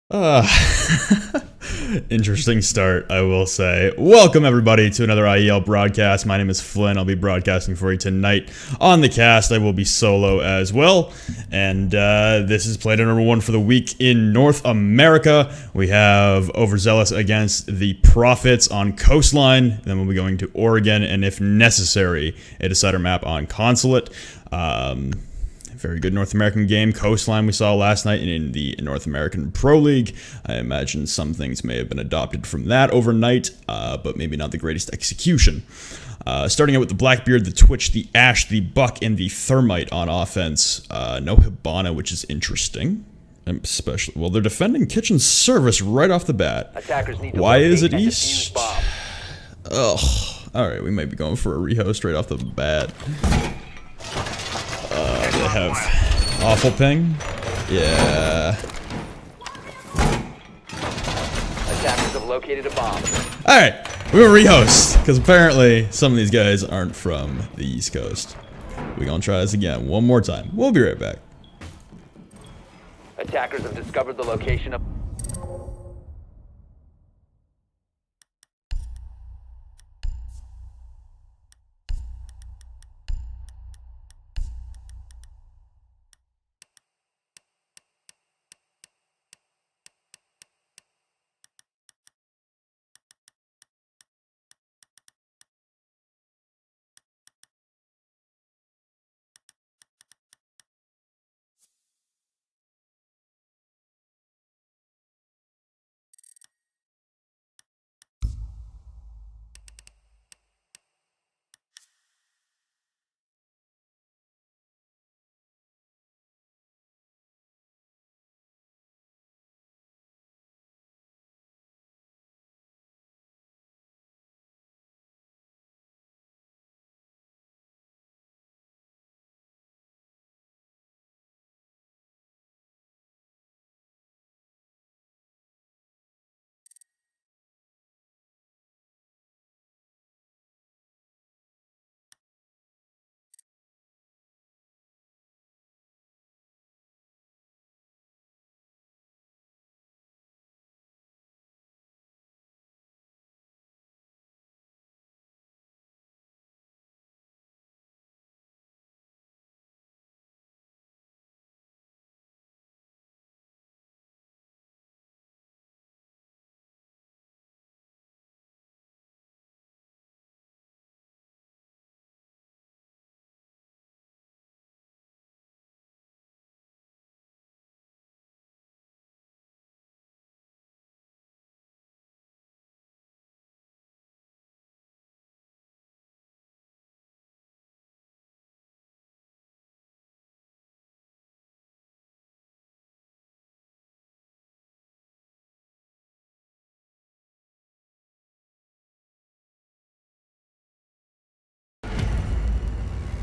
Uh, Interesting start, I will say. Welcome, everybody, to another IEL broadcast. My name is Flynn. I'll be broadcasting for you tonight. On the cast, I will be solo as well. And this is Play number 1 for the week in North America. We have OverZealous against the Prophets on Coastline. Then we'll be going to Oregon, and if necessary, a decider map on Consulate. Very good North American game. Coastline we saw last night in the North American Pro League. I imagine some things may have been adopted from that overnight, but maybe not the greatest execution. Starting out with the Blackbeard, the Twitch, the Ash, the Buck, and the Thermite on offense. No Hibana, which is interesting. Especially, well, they're defending kitchen service right off the bat. Why is it East? Ugh. Alright, we might be going for a rehost right off the bat. They have awful ping. Yeah. Attackers have located a bomb. Alright, we're gonna rehost, because apparently some of these guys aren't from the East Coast. We're gonna try this again one more time. We'll be right back. Attackers have discovered the location of...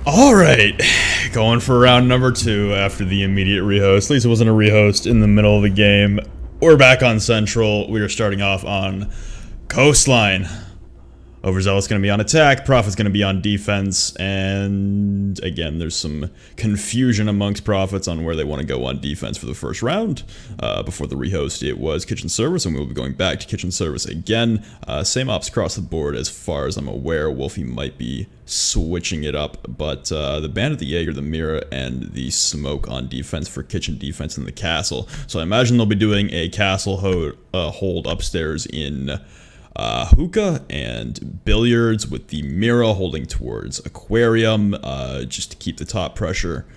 Alright, going for round number 2 after the immediate rehost. At least it wasn't a rehost in the middle of the game. We're back on Central. We are starting off on Coastline. OverZealous going to be on attack, Prophet's going to be on defense, and again, there's some confusion amongst Prophets on where they want to go on defense for the first round. Before the rehost, it was Kitchen Service, and we'll be going back to Kitchen Service again. Same ops across the board as far as I'm aware. Wolfie might be switching it up, but the Bandit, the Jaeger, the Mira, and the Smoke on defense for Kitchen defense in the Castle. So I imagine they'll be doing a Castle hold upstairs in hookah and billiards, with the Mira holding towards Aquarium, just to keep the top pressure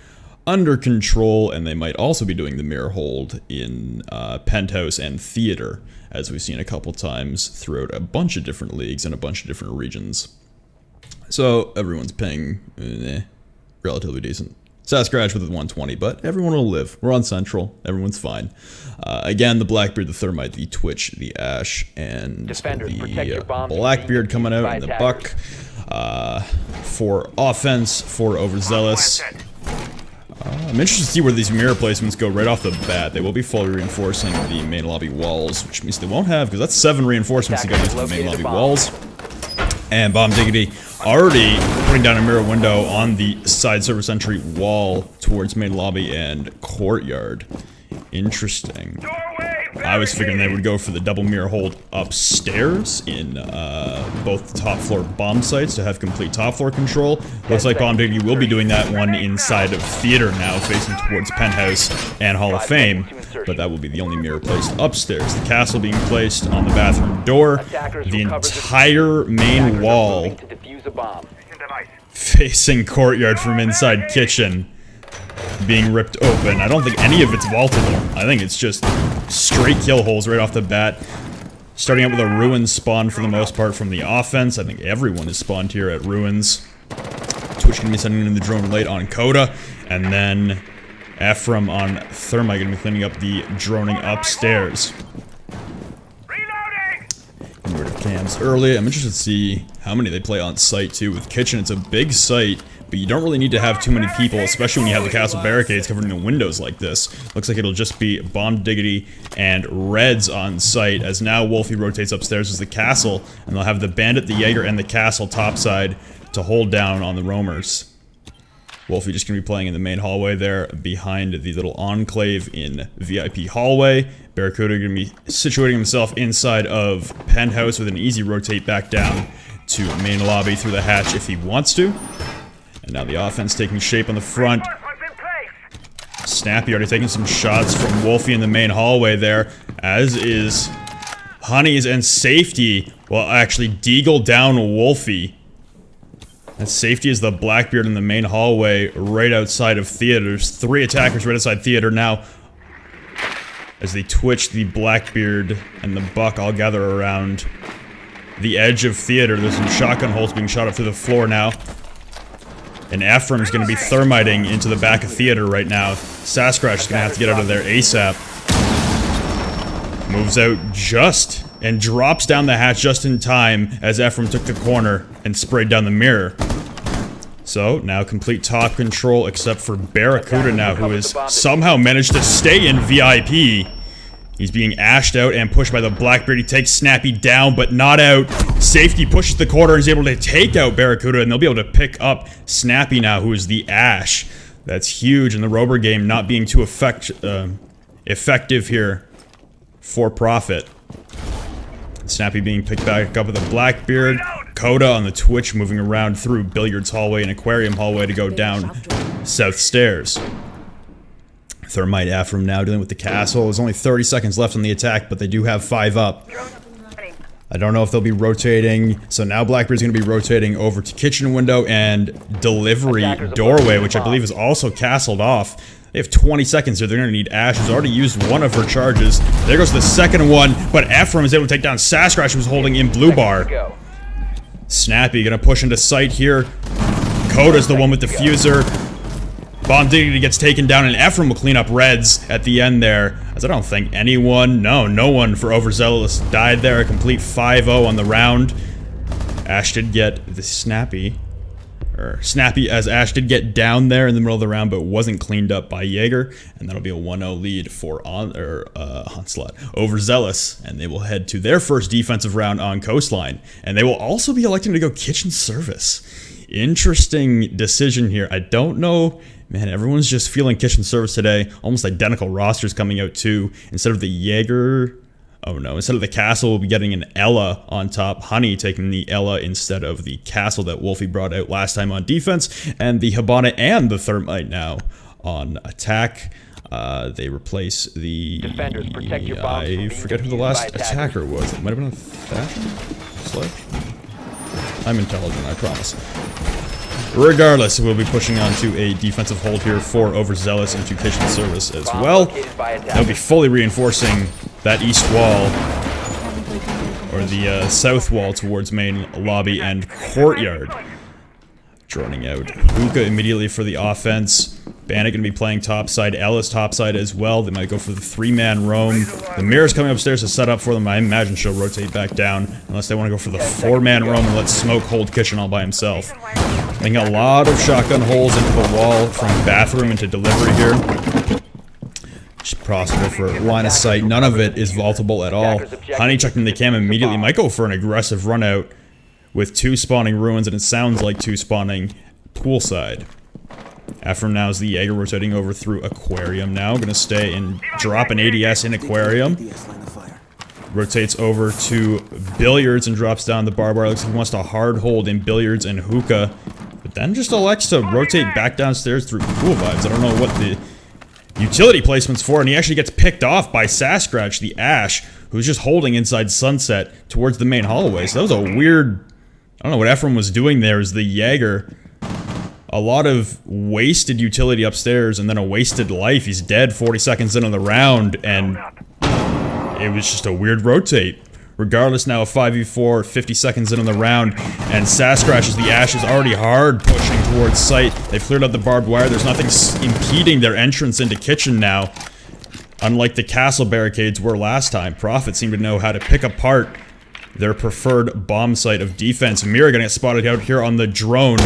under control, and they might also be doing the Mirror hold in Penthouse and Theater, as we've seen a couple times throughout a bunch of different leagues and a bunch of different regions. So everyone's ping relatively decent. Sasquatch with a 120, but everyone will live. We're on Central. Everyone's fine. Again, the Blackbeard, the Thermite, the Twitch, the Ash, and the Blackbeard coming out, and the Buck. For offense, for OverZealous. I'm interested to see where these mirror placements go right off the bat. They will be fully reinforcing the main lobby walls, which means they won't have, because that's 7 reinforcements to go into the main lobby walls. And Bomb Diggity already putting down a mirror window on the side service entry wall towards main lobby and courtyard. Interesting. Doorway I was figuring they would go for the double mirror hold upstairs in both the top floor bomb sites to have complete top floor control. Looks like Bomb Diggity will be doing that one inside of theater now, facing towards Penthouse and Hall of Fame, but that will be the only mirror placed upstairs. The castle being placed on the bathroom door. The entire main wall facing courtyard from inside kitchen being ripped open. I don't think any of it's vaultable. I think it's just straight kill holes right off the bat. Starting out with a Ruins spawn for the most part from the offense. I think everyone is spawned here at Ruins. Twitch gonna be sending in the drone late on Coda. And then Ephraim on Thermite gonna be cleaning up the droning upstairs. Getting rid of cams early. I'm interested to see how many they play on site too. With Kitchen, it's a big site, but you don't really need to have too many people, especially when you have the castle barricades covering the windows like this. Looks like it'll just be Bomb Diggity and Reds on site, as now Wolfie rotates upstairs as the castle, and they'll have the Bandit, the Jaeger, and the castle topside to hold down on the roamers. Wolfie just gonna be playing in the main hallway there, behind the little enclave in VIP hallway. Barracuda gonna be situating himself inside of Penthouse with an easy rotate back down to main lobby through the hatch if he wants to. And now the offense taking shape on the front. Snappy already taking some shots from Wolfie in the main hallway there, as is Honeys, and Safety will actually deagle down Wolfie. And Safety is the Blackbeard in the main hallway right outside of theater. There's 3 attackers right outside theater now. As they Twitch, the Blackbeard and the Buck all gather around the edge of theater. There's some shotgun holes being shot up through the floor now. And Ephraim's going to be thermiting into the back of theater right now. Sasquatch is going to have to get out of there ASAP. Moves out just and drops down the hatch just in time as Ephraim took the corner and sprayed down the mirror. So, now complete top control except for Barracuda now, who has somehow managed to stay in VIP. He's being ashed out and pushed by the Blackbeard. He takes Snappy down, but not out. Safety pushes the corner and is able to take out Barracuda, and they'll be able to pick up Snappy now, who is the Ash. That's huge in the Rober game, not being too effective here for profit. Snappy being picked back up with a Blackbeard. Coda on the Twitch moving around through Billiards hallway and Aquarium hallway to go down south stairs. Thermite Ephraim now dealing with the castle. There's only 30 seconds left on the attack, but they do have 5 up. I don't know if they'll be rotating. So now Blackbeard's going to be rotating over to kitchen window and delivery doorway, which I believe is also castled off. They have 20 seconds here. They're going to need Ash, who's already used one of her charges. There goes the second one, but Ephraim is able to take down Sasquatch, who's holding in blue bar. Snappy gonna push into sight here. Coda's the one with the fuser. Bomb Diggity gets taken down, and Ephraim will clean up Reds at the end there. As I don't think anyone, no one for OverZealous died there. A complete 5-0 on the round. Ash did get the Snappy as Ash did get down there in the middle of the round, but wasn't cleaned up by Jaeger, and that'll be a 1-0 lead for Onslaught. OverZealous, and they will head to their first defensive round on Coastline, and they will also be electing to go kitchen service. Interesting decision here. I don't know, man, everyone's just feeling kitchen service today. Almost identical rosters coming out too. Instead of the Jaeger, oh no, instead of the castle, we'll be getting an Ella on top. Honey taking the Ella instead of the castle that Wolfie brought out last time on defense. And the Hibana and the Thermite now on attack. They replace the... Defenders, protect your bombs I forget who the last attacker was. It might have been a Thatcher? Sledge? I'm intelligent, I promise. Regardless, we'll be pushing on to a defensive hold here for OverZealous into kitchen service as well. They'll be fully reinforcing that east wall, or the south wall towards main lobby and courtyard. Droning out Hookah immediately for the offense. Bandit gonna be playing topside, Ellis topside as well. They might go for the 3-man roam. The Mirror's coming upstairs to set up for them. I imagine she'll rotate back down, unless they want to go for the 4-man roam and let Smoke hold kitchen all by himself. Making a lot of shotgun holes into the wall from bathroom into delivery here. Just possible for line of sight. None of it is vaultable at all. Honey checking the cam immediately. Might go for an aggressive run out with 2 spawning ruins, and it sounds like 2 spawning poolside. Ephraim now is the Jaeger rotating over through Aquarium now. Gonna stay and drop an ADS in Aquarium. Rotates over to Billiards and drops down the barbed wire. Looks like he wants to hard hold in Billiards and Hookah. But then just elects to rotate back downstairs through Cool Vibes. I don't know what the utility placement's for, and he actually gets picked off by Sasquatch, the Ash, who's just holding inside Sunset towards the main hallway. So that was a weird... I don't know what Ephraim was doing there. Is the Jaeger... A lot of wasted utility upstairs and then a wasted life. He's dead 40 seconds into the round, and it was just a weird rotate. Regardless, now a 5v4, 50 seconds into the round, and Sasquatch, as the Ash, is already hard pushing towards site. They've cleared out the barbed wire. There's nothing impeding their entrance into kitchen now. Unlike the castle barricades were last time, Prophet seemed to know how to pick apart their preferred bomb site of defense. Mira gonna get spotted out here on the drone,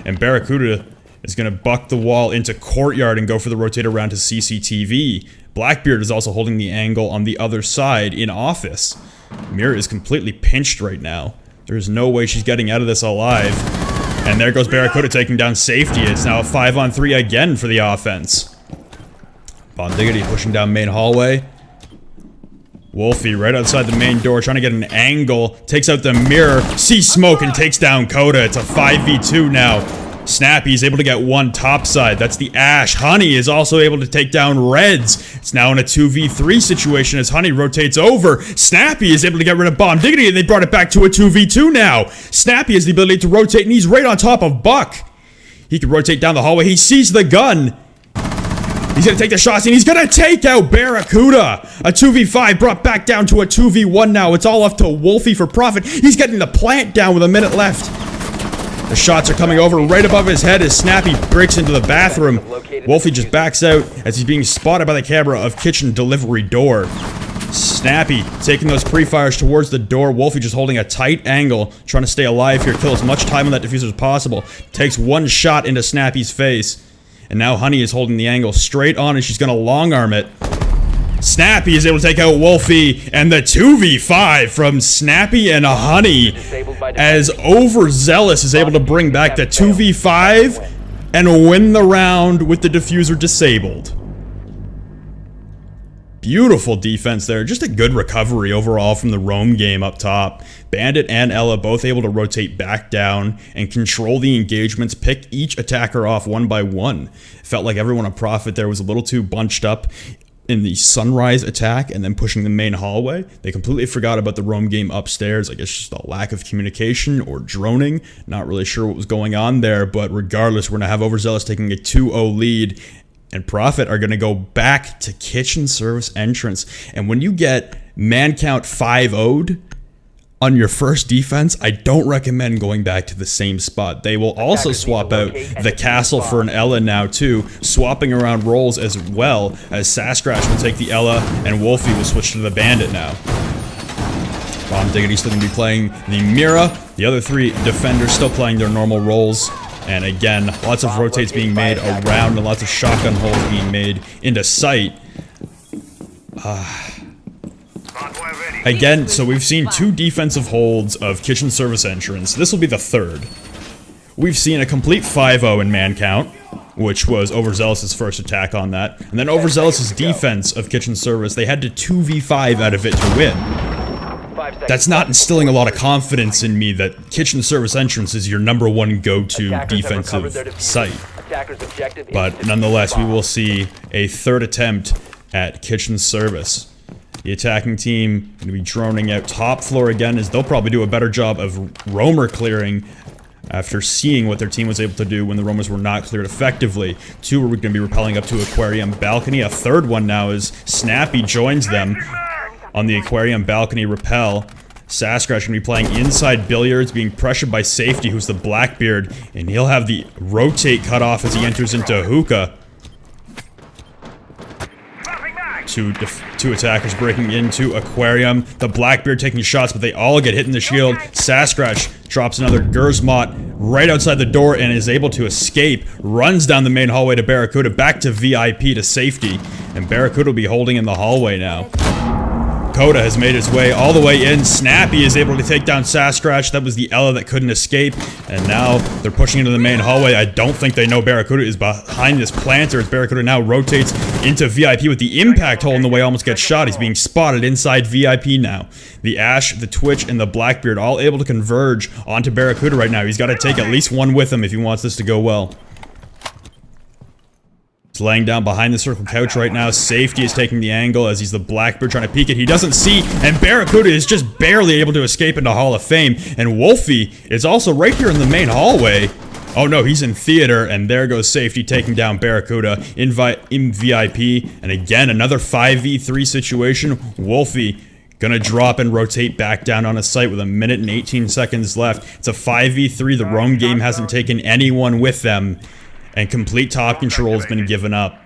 and Barracuda is gonna buck the wall into courtyard and go for the rotate around to CCTV. Blackbeard is also holding the angle on the other side in office. Mira is completely pinched right now. There's no way she's getting out of this alive. And there goes Barracuda taking down safety. It's now a 5-on-3 again for the offense. Von Diggity pushing down main hallway. Wolfie right outside the main door trying to get an angle. Takes out the mirror. Sees smoke and takes down Coda. It's a 5v2 now. Snappy is able to get one topside. That's the Ash. Honey is also able to take down Reds. It's now in a 2v3 situation as Honey rotates over. Snappy is able to get rid of Bomb Diggity, and they brought it back to a 2v2 now. Snappy has the ability to rotate, and he's right on top of Buck. He can rotate down the hallway. He sees the gun. He's gonna take the shots, and he's gonna take out Barracuda. A 2v5 brought back down to a 2v1 now. It's all up to Wolfie for Profit. He's getting the plant down with a minute left. The shots are coming over right above his head as Snappy breaks into the bathroom. Wolfie just backs out as he's being spotted by the camera of kitchen delivery door. Snappy taking those pre-fires towards the door. Wolfie just holding a tight angle, trying to stay alive here, kill as much time on that diffuser as possible. Takes one shot into Snappy's face. And now Honey is holding the angle straight on and she's gonna long arm it. Snappy is able to take out Wolfie, and the 2v5 from Snappy and Honey as OverZealous is able to bring back the 2v5 and win the round with the diffuser disabled. Beautiful defense there. Just a good recovery overall from the roam game up top. Bandit and Ella both able to rotate back down and control the engagements, pick each attacker off one by one. Felt like everyone on Prophet there was a little too bunched up in the Sunrise attack and then pushing the main hallway. They completely forgot about the roam game upstairs. I guess just a lack of communication or droning. Not really sure what was going on there, but regardless, we're going to have OverZealous taking a 2-0 lead, and Prophet are going to go back to kitchen service entrance. And when you get man count 5-0'd on your first defense, I don't recommend going back to the same spot. They will also swap out the castle for an Ella now too, swapping around roles as well, as Sasquatch will take the Ella and Wolfie will switch to the Bandit now. Bomb Diggity still going to be playing the Mira. The other three defenders still playing their normal roles. And again, lots of rotates being made around and lots of shotgun holes being made into sight. Again, so we've seen two defensive holds of kitchen service entrance. This will be the third. We've seen a complete 5-0 in man count, which was OverZealous' first attack on that. And then OverZealous' defense of kitchen service, they had to 2v5 out of it to win. That's not instilling a lot of confidence in me that kitchen service entrance is your #1 go-to defensive site. But nonetheless, we will see a third attempt at kitchen service. The attacking team going to be droning out top floor again, as they'll probably do a better job of roamer clearing after seeing what their team was able to do when the roamers were not cleared effectively. Two are going to be rappelling up to Aquarium balcony. A third one now is Snappy joins them on the Aquarium balcony rappel. Sasquatch going to be playing inside Billiards, being pressured by Safety, who's the Blackbeard, and he'll have the rotate cut off as he enters into Hookah. Two attackers breaking into Aquarium. The Blackbeard taking shots, but they all get hit in the shield. Sasquatch drops another Gersmot right outside the door and is able to escape. Runs down the main hallway to Barracuda, back to VIP to Safety. And Barracuda will be holding in the hallway now. Coda has made his way all the way in. Snappy is able to take down Sasquatch. That was the Ella that couldn't escape. And now they're pushing into the main hallway. I don't think they know Barracuda is behind this planter as Barracuda now rotates into VIP with the impact hole in the way, almost gets shot. He's being spotted inside VIP now. The Ash, the Twitch, and the Blackbeard all able to converge onto Barracuda right now. He's got to take at least one with him if he wants this to go well. He's laying down behind the circle couch right now. Safety is taking the angle as he's the Blackbeard trying to peek it. He doesn't see, and Barracuda is just barely able to escape into Hall of Fame. And Wolfie is also right here in the main hallway. Oh no, he's in theater, and there goes Safety taking down Barracuda in VIP. And again, another 5v3 situation. Wolfie gonna drop and rotate back down on a site with 1 minute and 18 seconds left. It's a 5v3. The roam game hasn't taken anyone with them. And complete top control has been given up.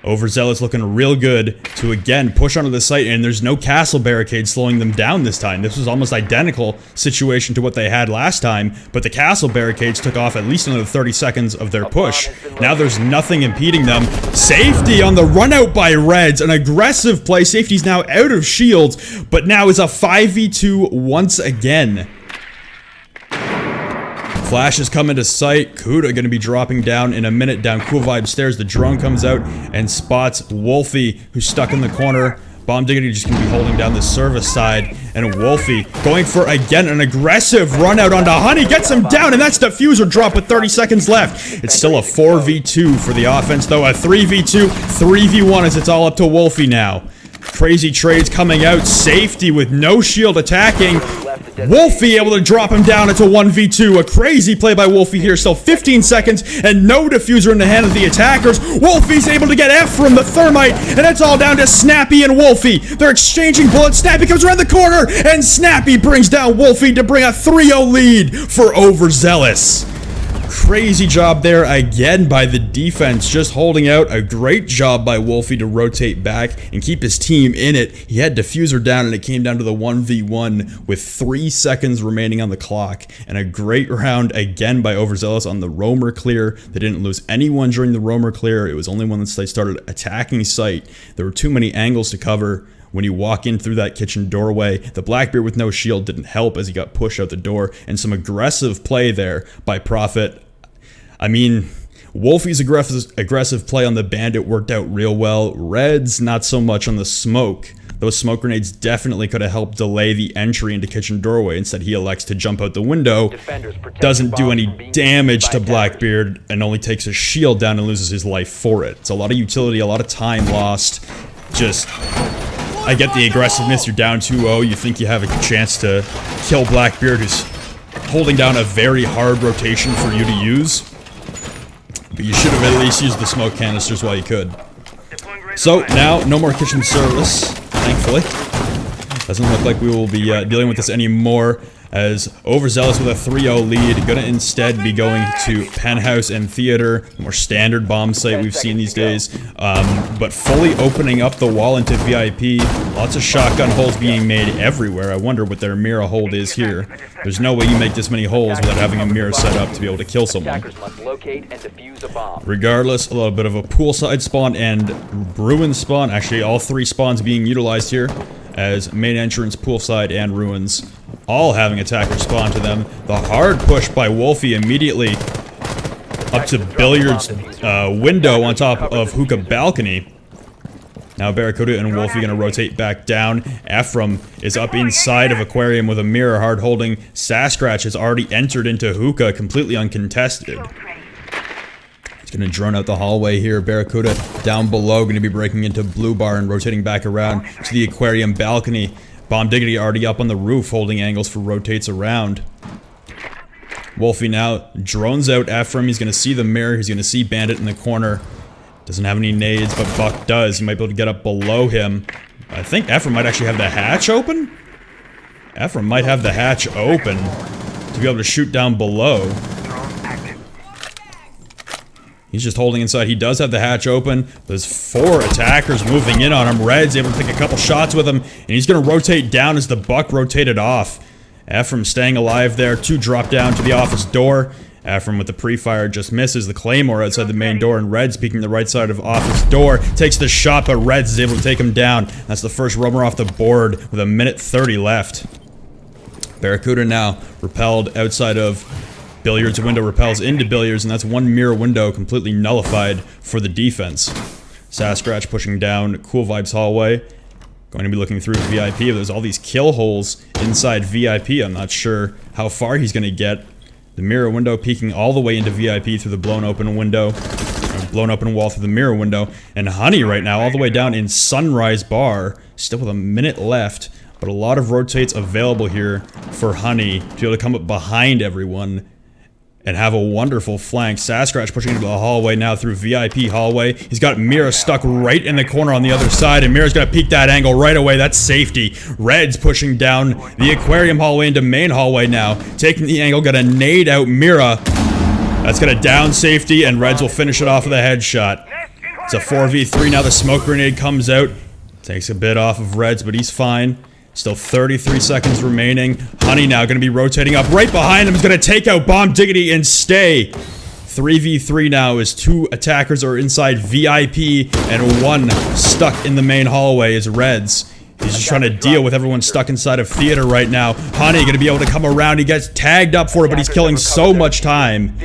OverZealous looking real good to again push onto the site, and there's no castle barricade slowing them down this time. This was almost identical situation to what they had last time, but the castle barricades took off at least another 30 seconds of their push. Now there's nothing impeding them. Safety on the run out by Reds, an aggressive play. Safety's now out of shields, but now is a 5v2 once again. Flash is coming to sight. Kuda going to be dropping down in a minute down Cool Vibe stairs. The drone comes out and spots Wolfie, who's stuck in the corner. Bomb Diggity just going to be holding down the service side. And Wolfie going for, again, an aggressive run out onto Honey. Gets him down, and that's Diffuser drop with 30 seconds left. It's still a 4v2 for the offense, though. A 3v2, 3v1 as it's all up to Wolfie now. Crazy trades coming out. Safety with no shield attacking. Wolfie able to drop him down into 1v2. A crazy play by Wolfie here. Still 15 seconds and no diffuser in the hand of the attackers. Wolfie's able to get F from the thermite, and it's all down to Snappy and Wolfie. They're exchanging bullets. Snappy comes around the corner, and Snappy brings down Wolfie to bring a 3-0 lead for OverZealous. Crazy job there again by the defense, just holding out. A great job by Wolfie to rotate back and keep his team in it. He had Diffuser down, and it came down to the 1v1 with 3 seconds remaining on the clock. And a great round again by OverZealous on the roamer clear. They didn't lose anyone during the roamer clear. It was only once they started attacking site. There were too many angles to cover. When you walk in through that kitchen doorway, the Blackbeard with no shield didn't help as he got pushed out the door, and some aggressive play there by Prophet. I mean, Wolfie's aggressive play on the Bandit worked out real well. Reds, not so much on the smoke. Those smoke grenades definitely could have helped delay the entry into kitchen doorway. Instead, he elects to jump out the window, doesn't do any damage to Blackbeard, and only takes his shield down and loses his life for it. It's a lot of utility, a lot of time lost. Just... I get the aggressiveness, you're down 2-0, you think you have a chance to kill Blackbeard, who's holding down a very hard rotation for you to use. But you should have at least used the smoke canisters while you could. So, now, no more kitchen service, thankfully. Doesn't look like we will be dealing with this anymore, as OverZealous with a 3-0 lead, gonna instead be going to Penthouse and Theater, more standard bomb site we've seen these days, but fully opening up the wall into VIP. Lots of shotgun holes being made everywhere. I wonder what their mirror hold is here. There's no way you make this many holes without having a mirror set up to be able to kill someone. Regardless, a little bit of a poolside spawn and ruin spawn. Actually, all 3 spawns being utilized here, as main entrance, poolside, and ruins all having attackers spawn to them. The hard push by Wolfie immediately up to Billiard's window on top of Hookah balcony. Now Barracuda and Wolfie gonna rotate back down. Ephraim is up inside of Aquarium with a mirror hard holding. Sasquatch has already entered into Hookah completely uncontested. It's gonna drone out the hallway here. Barracuda down below, gonna be breaking into Blue Bar and rotating back around to the Aquarium balcony. Bomb Diggity already up on the roof, holding angles for rotates around. Wolfie now drones out Ephraim. He's gonna see the mirror. He's gonna see Bandit in the corner. Doesn't have any nades, but Buck does. He might be able to get up below him. I think Ephraim might actually have the hatch open? Ephraim might have the hatch open to be able to shoot down below. He's just holding inside. He does have the hatch open. There's 4 attackers moving in on him. Red's able to take a couple shots with him, and he's going to rotate down as the Buck rotated off. Ephraim staying alive there. 2 drop down to the office door Afrin with the pre-fire just misses. The Claymore outside the main door, and Reds peeking the right side of office door. Takes the shot, but Reds is able to take him down. That's the first roamer off the board with a minute 30 left. Barracuda now repelled outside of Billiards window, repels into Billiards, and that's one mirror window completely nullified for the defense. Sasquatch pushing down Cool Vibes hallway. Going to be looking through VIP. There's all these kill holes inside VIP. I'm not sure how far he's going to get. The mirror window peeking all the way into VIP through the blown open window. Blown open wall through the mirror window. And Honey right now all the way down in Sunrise Bar. Still with a minute left. But a lot of rotates available here for Honey to be able to come up behind everyone and have a wonderful flank. Sasquatch pushing into the hallway now through VIP hallway. He's got Mira stuck right in the corner on the other side, and Mira's gonna peek that angle right away. That's safety. Reds pushing down the aquarium hallway into main hallway now. Taking the angle, gonna nade out Mira. That's gonna down safety, and Reds will finish it off with a headshot. It's a 4v3 now. The smoke grenade comes out. Takes a bit off of Reds, but he's fine. Still 33 seconds remaining. Honey now going to be rotating up right behind him. He's going to take out Bomb Diggity and stay. 3v3 now as two attackers are inside VIP and one stuck in the main hallway is Reds. He's just trying to deal with everyone stuck inside of theater right now. Honey going to be able to come around. He gets tagged up for it, but he's killing so much time.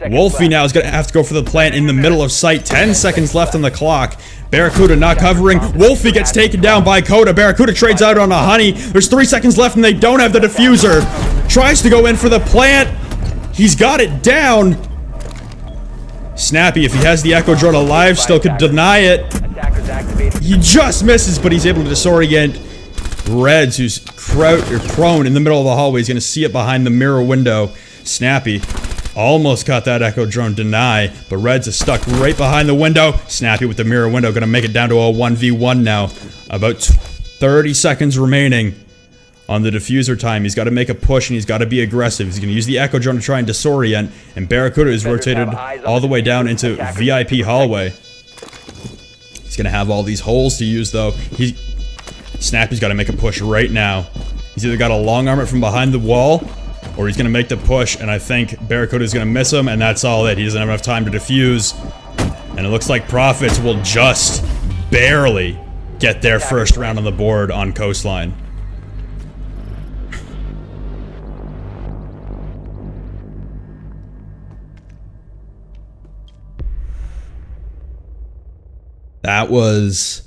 Wolfie now is going to have to go for the plant in the middle of sight. 10 seconds left on the clock. Barracuda not covering. Wolfie gets taken down by Coda. Barracuda trades out on a Honey. There's 3 seconds left and they don't have the diffuser. Tries to go in for the plant. He's got it down. Snappy, if he has the Echo Drone alive, still could deny it. He just misses, but he's able to disorient Reds, who's prone in the middle of the hallway. He's going to see it behind the mirror window. Snappy almost got that Echo Drone deny, but Reds is stuck right behind the window. Snappy with the mirror window, going to make it down to a 1v1 now. About 30 seconds remaining on the diffuser time. He's got to make a push and he's got to be aggressive. He's going to use the Echo Drone to try and disorient, and Barracuda is rotated all the way down into VIP hallway. He's going to have all these holes to use though. Snappy's got to make a push right now. He's either got to long arm it from behind the wall, or he's going to make the push, and I think Barracuda is going to miss him, and that's all it. He doesn't have enough time to defuse. And it looks like Profits will just barely get their first round on the board on Coastline. That was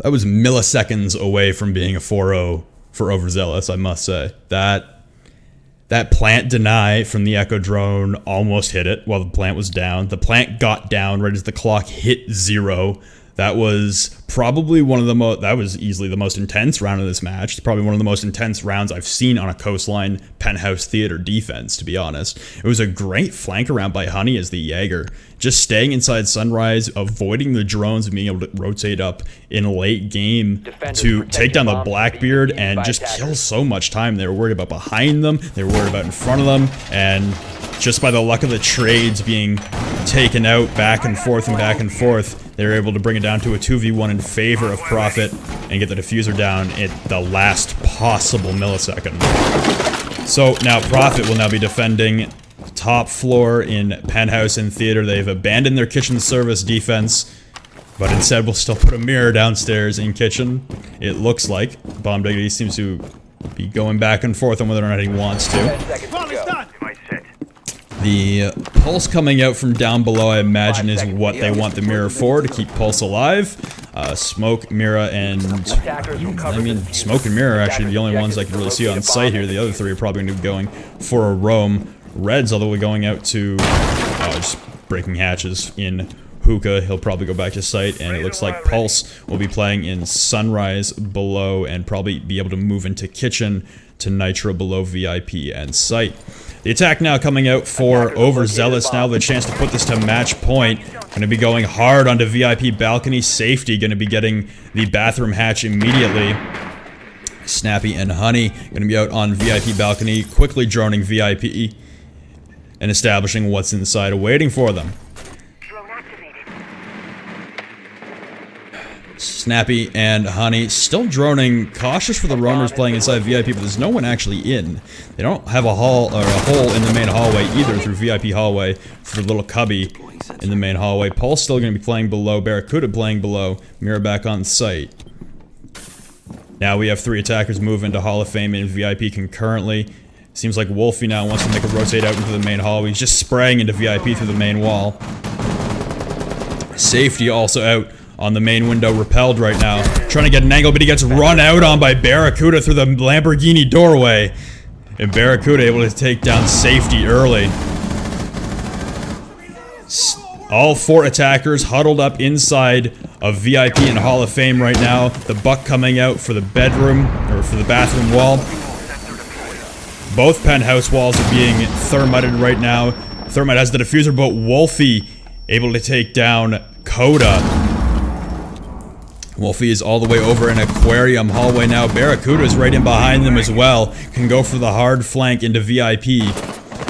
milliseconds away from being a 4-0 for OverZealous, I must say. That plant deny from the Echo Drone almost hit it while the plant was down. The plant got down right as the clock hit 0. That was probably that was easily the most intense round of this match. It's probably one of the most intense rounds I've seen on a Coastline Penthouse Theater defense, to be honest. It was a great flank around by Honey as the Jaeger. Just staying inside Sunrise, avoiding the drones and being able to rotate up in late game to take down the Blackbeard and just kill so much time. They were worried about behind them, they were worried about in front of them, and just by the luck of the trades being taken out back and forth, they were able to bring it down to a 2v1 in favor of Profit and get the diffuser down at the last possible millisecond. So now Profit will now be defending top floor in Penthouse and Theater. They've abandoned their kitchen service defense, but instead will still put a mirror downstairs in kitchen. It looks like Bomb Diggity seems to be going back and forth on whether or not he wants to. The Pulse coming out from down below, I imagine, is what they want the mirror for, to keep Pulse alive. Smoke, Mira, and... I mean, Smoke and Mira are actually the only ones I can really see on site here. The other three are probably going to be going for a roam. Red's all the way going out to... just breaking hatches in Hookah. He'll probably go back to site, and it looks like Pulse will be playing in Sunrise below and probably be able to move into Kitchen to Nitro below VIP and site. The attack now coming out for OverZealous now, the chance to put this to match point. Going to be going hard onto VIP balcony. Safety going to be getting the bathroom hatch immediately. Snappy and Honey going to be out on VIP balcony, quickly droning VIP and establishing what's inside, waiting for them. Snappy and Honey still droning, cautious for the roamers playing inside VIP, but there's no one actually in. They don't have a hole in the main hallway either through VIP hallway for little Cubby in the main hallway. Paul's still going to be playing below, Barracuda playing below, Mira back on site. Now we have 3 attackers move into Hall of Fame and VIP concurrently. Seems like Wolfie now wants to make a rotate out into the main hallway. He's just spraying into VIP through the main wall. Safety also out on the main window, repelled right now. Trying to get an angle, but he gets run out on by Barracuda through the Lamborghini doorway. And Barracuda able to take down Safety early. All 4 attackers huddled up inside of VIP and Hall of Fame right now. The buck coming out for the bedroom, or for the bathroom wall. Both penthouse walls are being thermited right now. Thermite has the diffuser, but Wolfie able to take down Coda. Wolfie is all the way over in Aquarium hallway now. Barracuda is right in behind them as well. Can go for the hard flank into VIP.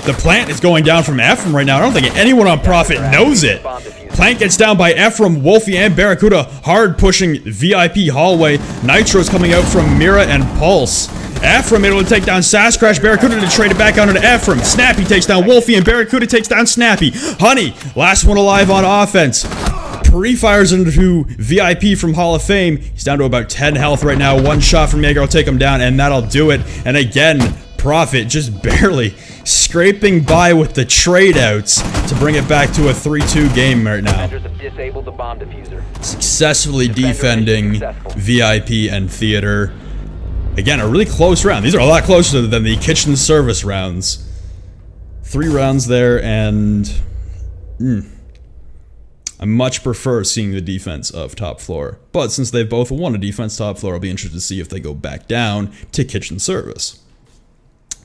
The plant is going down from Ephraim right now. I don't think anyone on Prophet knows it. Plant gets down by Ephraim, Wolfie, and Barracuda. Hard pushing VIP hallway. Nitro's coming out from Mira and Pulse. Ephraim able to take down Sascrash. Barracuda to trade it back onto Ephraim. Snappy takes down Wolfie, and Barracuda takes down Snappy. Honey, last one alive on offense. Pre-fires into VIP from Hall of Fame. He's down to about 10 health right now. One shot from Jaeger will take him down, and that'll do it. And again, Prophet just barely scraping by with the trade-outs to bring it back to a 3-2 game right now. Successfully defending VIP and Theater. Again, a really close round. These are a lot closer than the kitchen service rounds. 3 rounds there, and I much prefer seeing the defense of top floor. But since they've both won a defense top floor, I'll be interested to see if they go back down to kitchen service.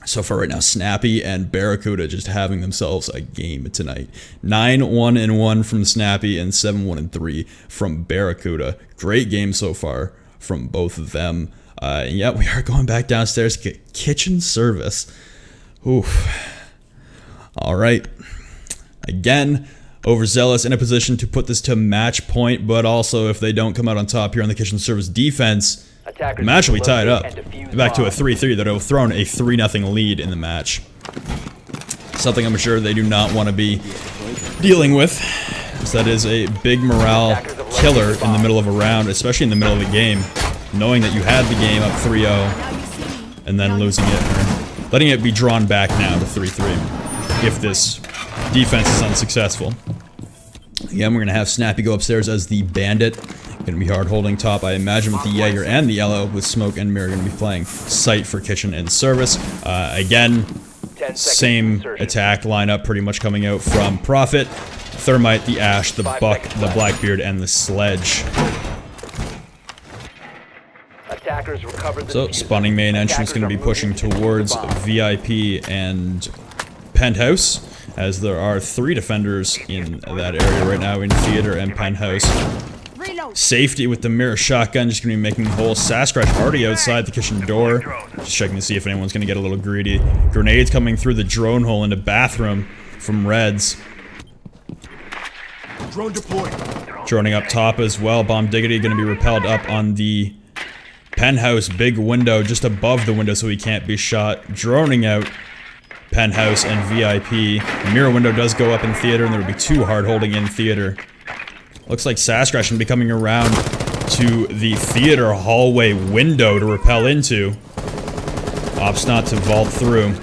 So far right now, Snappy and Barracuda just having themselves a game tonight. 9-1-1 from Snappy and 7-1-3 from Barracuda. Great game so far from both of them. Yeah, we are going back downstairs to get kitchen service. Oof. All right. Again, OverZealous in a position to put this to match point, but also if they don't come out on top here on the kitchen service defense, the match will be tied up. Back to a 3-3 that will have thrown a 3-0 lead in the match. Something I'm sure they do not want to be dealing with, because that is a big morale killer in the middle of a round, especially in the middle of the game. Knowing that you had the game up 3-0 and then losing it, or letting it be drawn back now to 3-3 if this defense is unsuccessful. Again, we're going to have Snappy go upstairs as the Bandit. Going to be hard holding top, I imagine, with the Jaeger and the Yellow, with Smoke and Mirror going to be playing site for kitchen and service. Again, same attack lineup pretty much coming out from Prophet. Thermite, the Ash, the Buck, the Blackbeard, and the Sledge. So, spawning main entrance going to be pushing towards VIP and Penthouse, as there are 3 defenders in that area right now in Theater and Penthouse. Safety with the Mirror shotgun, just going to be making the whole. Sascrash already outside the kitchen door. Just checking to see if anyone's going to get a little greedy. Grenades coming through the drone hole into bathroom from Reds. Drone deployed. Droning up top as well. Bomb Diggity going to be repelled up on the Penthouse big window, just above the window so he can't be shot. Droning out Penthouse and VIP. The mirror window does go up in Theater, and there will be 2 hard holding in Theater. Looks like Sascrash will be coming around to the Theater hallway window to repel into. Opts not to vault through.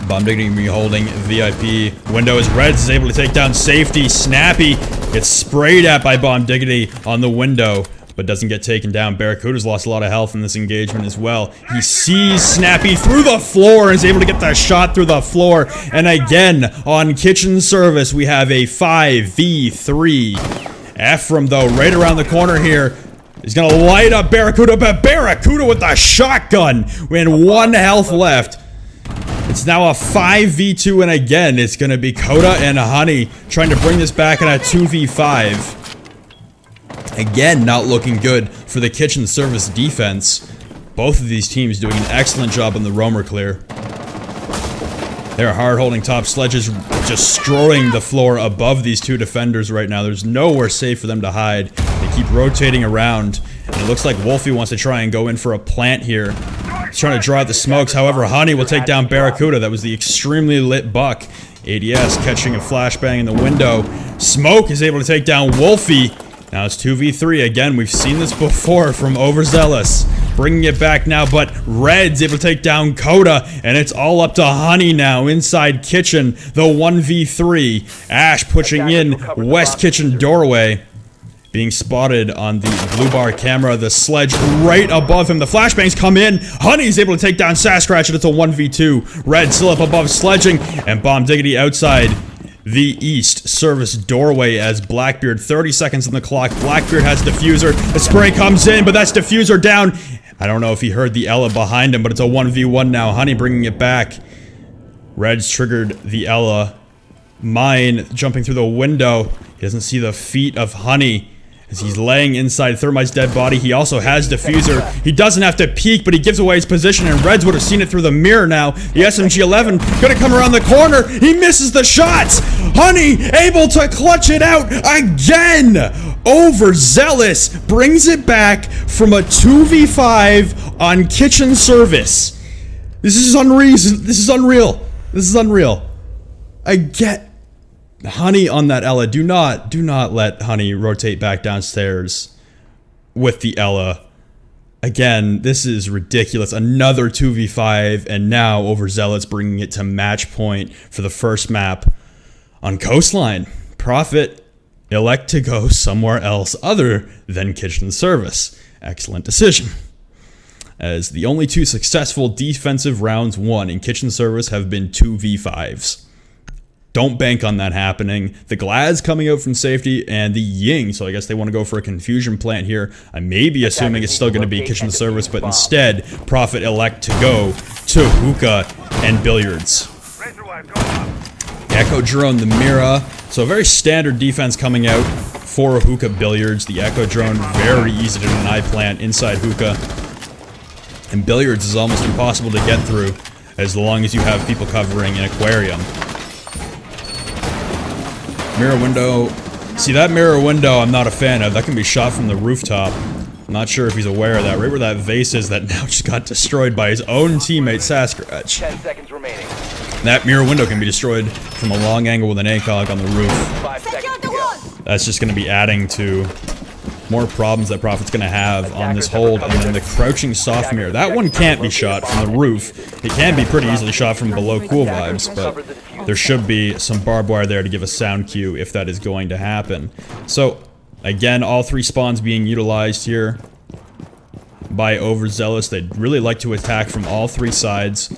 Bomb Diggity be holding VIP. Window as Reds is able to take down Safety. Snappy gets sprayed at by Bomb Diggity on the window, but doesn't get taken down. Barracuda's lost a lot of health in this engagement as well. He sees Snappy through the floor and is able to get that shot through the floor. And again, on kitchen service, we have a 5v3. Ephraim, though, right around the corner here, is going to light up Barracuda, but Barracuda with the shotgun with 1 health left. It's now a 5v2, and again, it's going to be Coda and Honey trying to bring this back in a 2v5. Again, not looking good for the kitchen service defense. Both of these teams doing an excellent job on the roamer clear. They're hard holding top. Sledge is destroying the floor above these two defenders right now. There's nowhere safe for them to hide. They keep rotating around. And it looks like Wolfie wants to try and go in for a plant here. He's trying to draw out the smokes. However, Honey will take down Barracuda. That was the extremely lit buck. ADS catching a flashbang in the window. Smoke is able to take down Wolfie. Now it's 2v3. Again, we've seen this before from OverZealous. Bringing it back now, but Red's able to take down Coda, and it's all up to Honey now inside kitchen. The 1v3. Ash pushing in West kitchen doorway. Being spotted on the blue bar camera. The Sledge right above him. The flashbangs come in. Honey's able to take down Sasquatch, and it's a 1v2. Red still up above sledging, and Bomb Diggity outside the east service doorway as Blackbeard, 30 seconds on the clock. Blackbeard has diffuser. The spray comes in, but that's diffuser down. I don't know if he heard the Ella behind him, but it's a 1v1 now. Honey bringing it back. Red's triggered the Ella. Mine jumping through the window. He doesn't see the feet of Honey as he's laying inside Thermite's dead body. He also has diffuser. He doesn't have to peek, but he gives away his position, and Reds would have seen it through the mirror now. The SMG-11 gonna come around the corner. He misses the shots. Honey able to clutch it out again. OverZealous brings it back from a 2v5 on kitchen service. This is unreason. This is unreal. This is unreal. I get Honey on that Ella. Do not let Honey rotate back downstairs with the Ella. Again, this is ridiculous. Another 2v5, and now OverZealous bringing it to match point for the first map on Coastline. Prophet elect to go somewhere else other than kitchen service. Excellent decision, as the only two successful defensive rounds won in kitchen service have been 2v5s. Don't bank on that happening. The Glad's coming out from safety, and the Ying, so I guess they want to go for a confusion plant here. I may be assuming it's still going to be kitchen service, but instead, Prophet elect to go to hookah and billiards. Echo drone, the Mira. So a very standard defense coming out for hookah billiards. The Echo drone, very easy to deny plant inside hookah. And billiards is almost impossible to get through as long as you have people covering an aquarium. Mirror window. See, that mirror window I'm not a fan of. That can be shot from the rooftop. I'm not sure if he's aware of that. Right where that vase is that now just got destroyed by his own teammate Sasquatch. 10 seconds remaining. That mirror window can be destroyed from a long angle with an ACOG on the roof. 5 seconds to go. That's just going to be adding to more problems that Prophet's going to have on this hold. And then the crouching soft mirror. That one can't be shot from the roof. It can be pretty easily shot from below Cool Vibes, but there should be some barbed wire there to give a sound cue if that is going to happen. So, again, all three spawns being utilized here by OverZealous. They'd really like to attack from all three sides.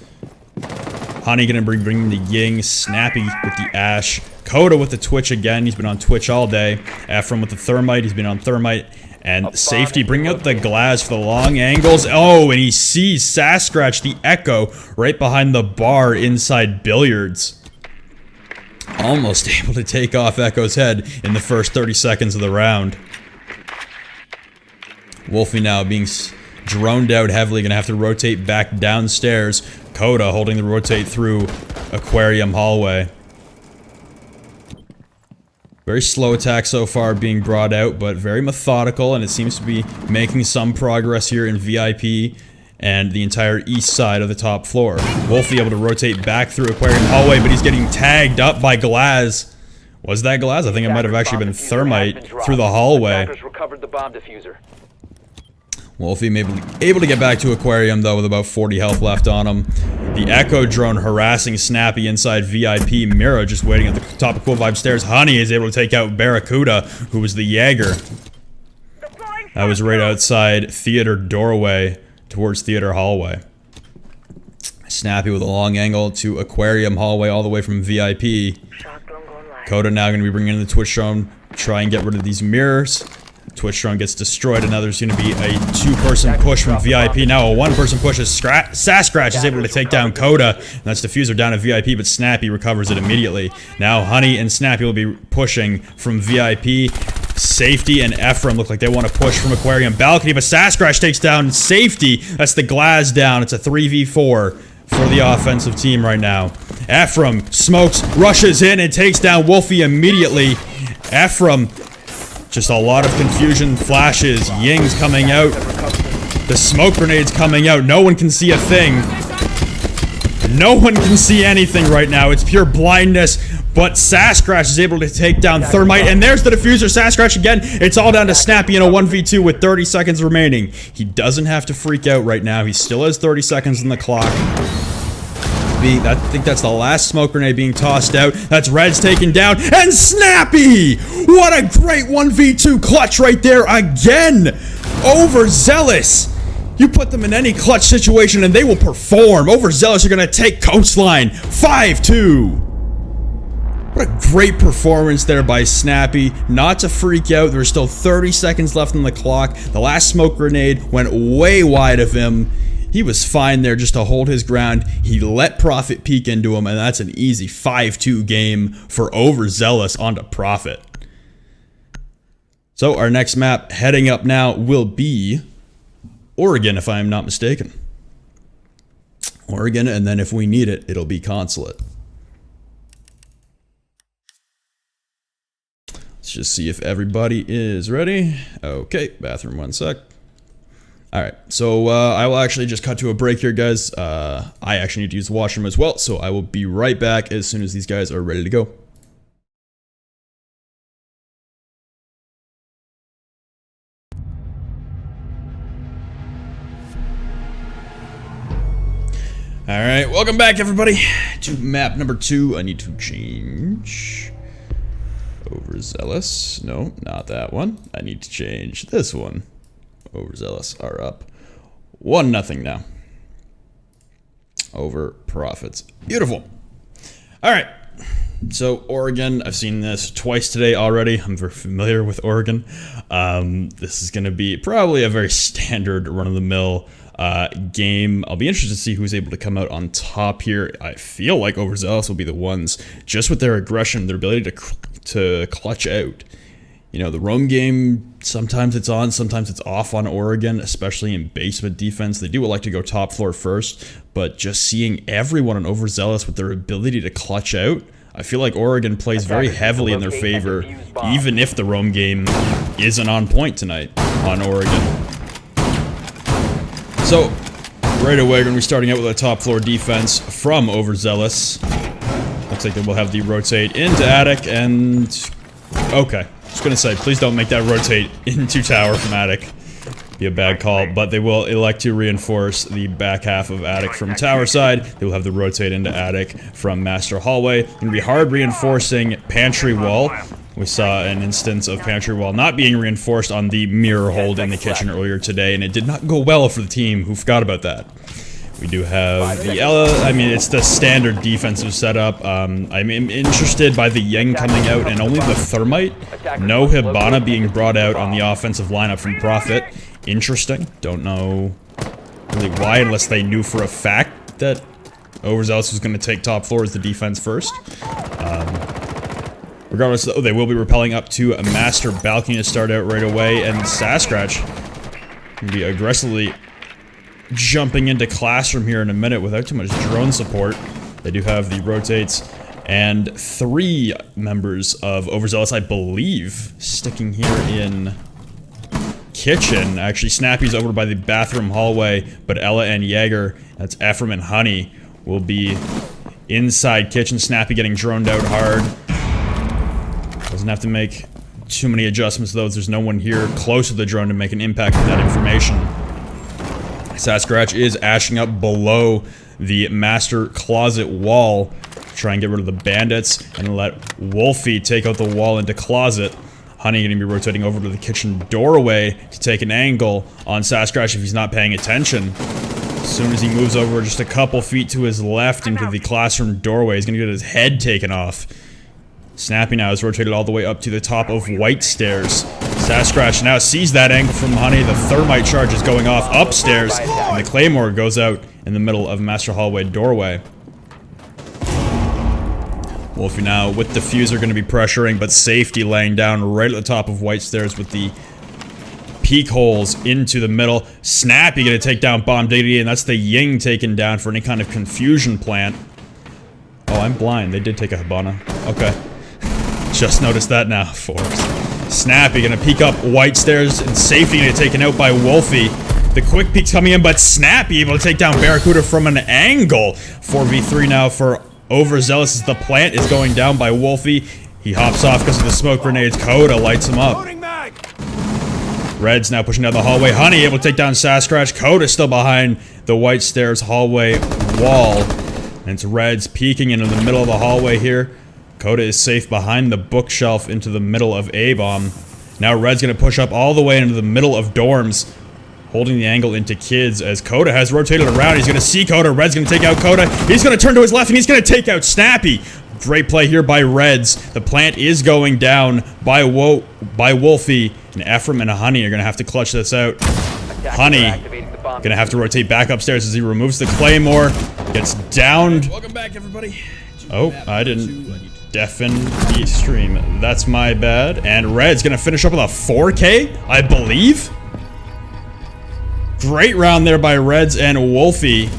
Honey gonna be bringing the Ying, Snappy with the Ash, Coda with the Twitch again. He's been on Twitch all day. Ephraim with the Thermite. He's been on Thermite. And Safety bringing out the Glass for the long angles. Oh, and he sees Sasquatch, the Echo, right behind the bar inside billiards. Almost able to take off Echo's head in the first 30 seconds of the round. Wolfie now being droned out heavily, gonna have to rotate back downstairs. Coda holding the rotate through aquarium hallway. Very slow attack so far being brought out, but very methodical, and it seems to be making some progress here in VIP and the entire east side of the top floor. Wolfie able to rotate back through aquarium hallway, but he's getting tagged up by Glaz. Was that Glaz? I think it might have actually been Thermite through the hallway. Recovered the bomb diffuser. Wolfie may be able to get back to aquarium though with about 40 health left on him. The Echo drone harassing Snappy inside VIP. Mira just waiting at the top of Cool Vibe stairs. Honey is able to take out Barracuda, who was the Jaeger. That was right outside theater doorway towards theater hallway. Snappy with a long angle to aquarium hallway all the way from VIP. Coda now going to be bringing in the Twitch drone, try and get rid of these mirrors. Twitch drone gets destroyed, and now there's going to be a two-person push from VIP. Now a one-person push as Sasquatch is able to take down Coda, and that's diffuser down at VIP, but Snappy recovers it immediately. Now Honey and Snappy will be pushing from VIP. Safety and Ephraim look like they want to push from aquarium balcony, but Sasquatch takes down Safety. That's the Glass down. It's a 3v4 for the offensive team right now. Ephraim smokes, rushes in, and takes down Wolfie immediately. Ephraim, just a lot of confusion, flashes. Ying's coming out. The smoke grenade's coming out. No one can see a thing. No one can see anything right now. It's pure blindness. But Sasquatch is able to take down Thermite. And there's the diffuser. Sasquatch again. It's all down to Snappy in a 1v2 with 30 seconds remaining. He doesn't have to freak out right now. He still has 30 seconds on the clock. I think that's the last smoke grenade being tossed out. That's Red's taken down. And Snappy! What a great 1v2 clutch right there again! OverZealous! You put them in any clutch situation and they will perform. OverZealous are going to take Coastline 5-2. What a great performance there by Snappy. Not to freak out. There's still 30 seconds left on the clock. The last smoke grenade went way wide of him. He was fine there just to hold his ground. He let Prophet peek into him, and that's an easy 5-2 game for OverZealous onto Prophet. So our next map heading up now will be Oregon, if I am not mistaken. Oregon, and then if we need it, it'll be Consulate. Let's just see if everybody is ready. Okay, bathroom 1 sec. Alright, so I will actually just cut to a break here, guys. I actually need to use the washroom as well, so I will be right back as soon as these guys are ready to go. Alright, welcome back everybody to map number 2. I need to change OverZealous. No, not that one. I need to change this one. OverZealous are up 1-0 now over Prophets. Beautiful. All right, so Oregon, I've seen this twice today already. I'm very familiar with Oregon. This is going to be probably a very standard run-of-the-mill game. I'll be interested to see who's able to come out on top here. I feel like OverZealous will be the ones, just with their aggression, their ability to clutch out. You know, the roam game, sometimes it's on, sometimes it's off on Oregon, especially in basement defense. They do like to go top floor first, but just seeing everyone on OverZealous with their ability to clutch out, I feel like Oregon plays very heavily in their favor, even if the roam game isn't on point tonight on Oregon. So, right away, we're going to be starting out with a top floor defense from OverZealous. Looks like they will have the rotate into attic and... okay. I was gonna say, please don't make that rotate into tower from attic. Be a bad call, but they will elect to reinforce the back half of attic from tower side. They will have the rotate into attic from master hallway. It's gonna be hard reinforcing pantry wall. We saw an instance of pantry wall not being reinforced on the mirror hold in the kitchen earlier today, and it did not go well for the team who forgot about that. We do have the I mean, it's the standard defensive setup. I'm interested by the Yang coming out and only the Thermite. No Hibana being brought out on the offensive lineup from Prophet. Interesting. Don't know really why, unless they knew for a fact that OverZealous was going to take top floor as the defense first. Regardless, though, they will be rappelling up to a master balcony to start out right away, and Sasquatch can be aggressively jumping into classroom here in a minute without too much drone support. They do have the rotates and 3 members of OverZealous, I believe, sticking here in kitchen. Actually, Snappy's over by the bathroom hallway, but Ella and Jaeger, that's Ephraim and Honey, will be inside kitchen. Snappy getting droned out hard. Doesn't have to make too many adjustments though. There's no one here close to the drone to make an impact with that information. Sasquatch is ashing up below the master closet wall to try and get rid of the bandits and let Wolfie take out the wall into closet. Honey going to be rotating over to the kitchen doorway to take an angle on Sasquatch if he's not paying attention. As soon as he moves over just a couple feet to his left into the classroom doorway, he's going to get his head taken off. Snappy now is rotated all the way up to the top of White Stairs. Sasquatch now sees that angle from Honey. The Thermite charge is going off upstairs, and the Claymore goes out in the middle of Master Hallway doorway. Wolfie now with Diffuser going to be pressuring, but Safety laying down right at the top of White Stairs with the peek holes into the middle. Snappy going to take down Bomb Diggity, and that's the Ying taken down for any kind of confusion plant. Oh, I'm blind. They did take a Hibana. Okay. Just noticed that now. Force. Snappy gonna peek up White Stairs and safety gonna get taken out by Wolfie. The quick peek's coming in, but Snappy able to take down Barracuda from an angle. 4v3 now for Overzealous as the plant is going down by Wolfie. He hops off because of the smoke grenades. Coda lights him up. Red's now pushing down the hallway. Honey able to take down Sasquatch. Coda still behind the White Stairs hallway wall. And it's Red's peeking into the middle of the hallway here. Coda is safe behind the bookshelf into the middle of A-bomb. Now Red's gonna push up all the way into the middle of dorms, holding the angle into kids as Coda has rotated around. He's gonna see Coda. Red's gonna take out Coda. He's gonna turn to his left and he's gonna take out Snappy. Great play here by Reds. The plant is going down by Wolfie. And Ephraim and Honey are gonna have to clutch this out. Honey gonna have to rotate back upstairs as he removes the Claymore. Gets downed. Welcome back, everybody. Oh, I didn't deafen the stream. That's my bad. And Red's gonna finish up with a 4K, I believe. Great round there by Reds and Wolfie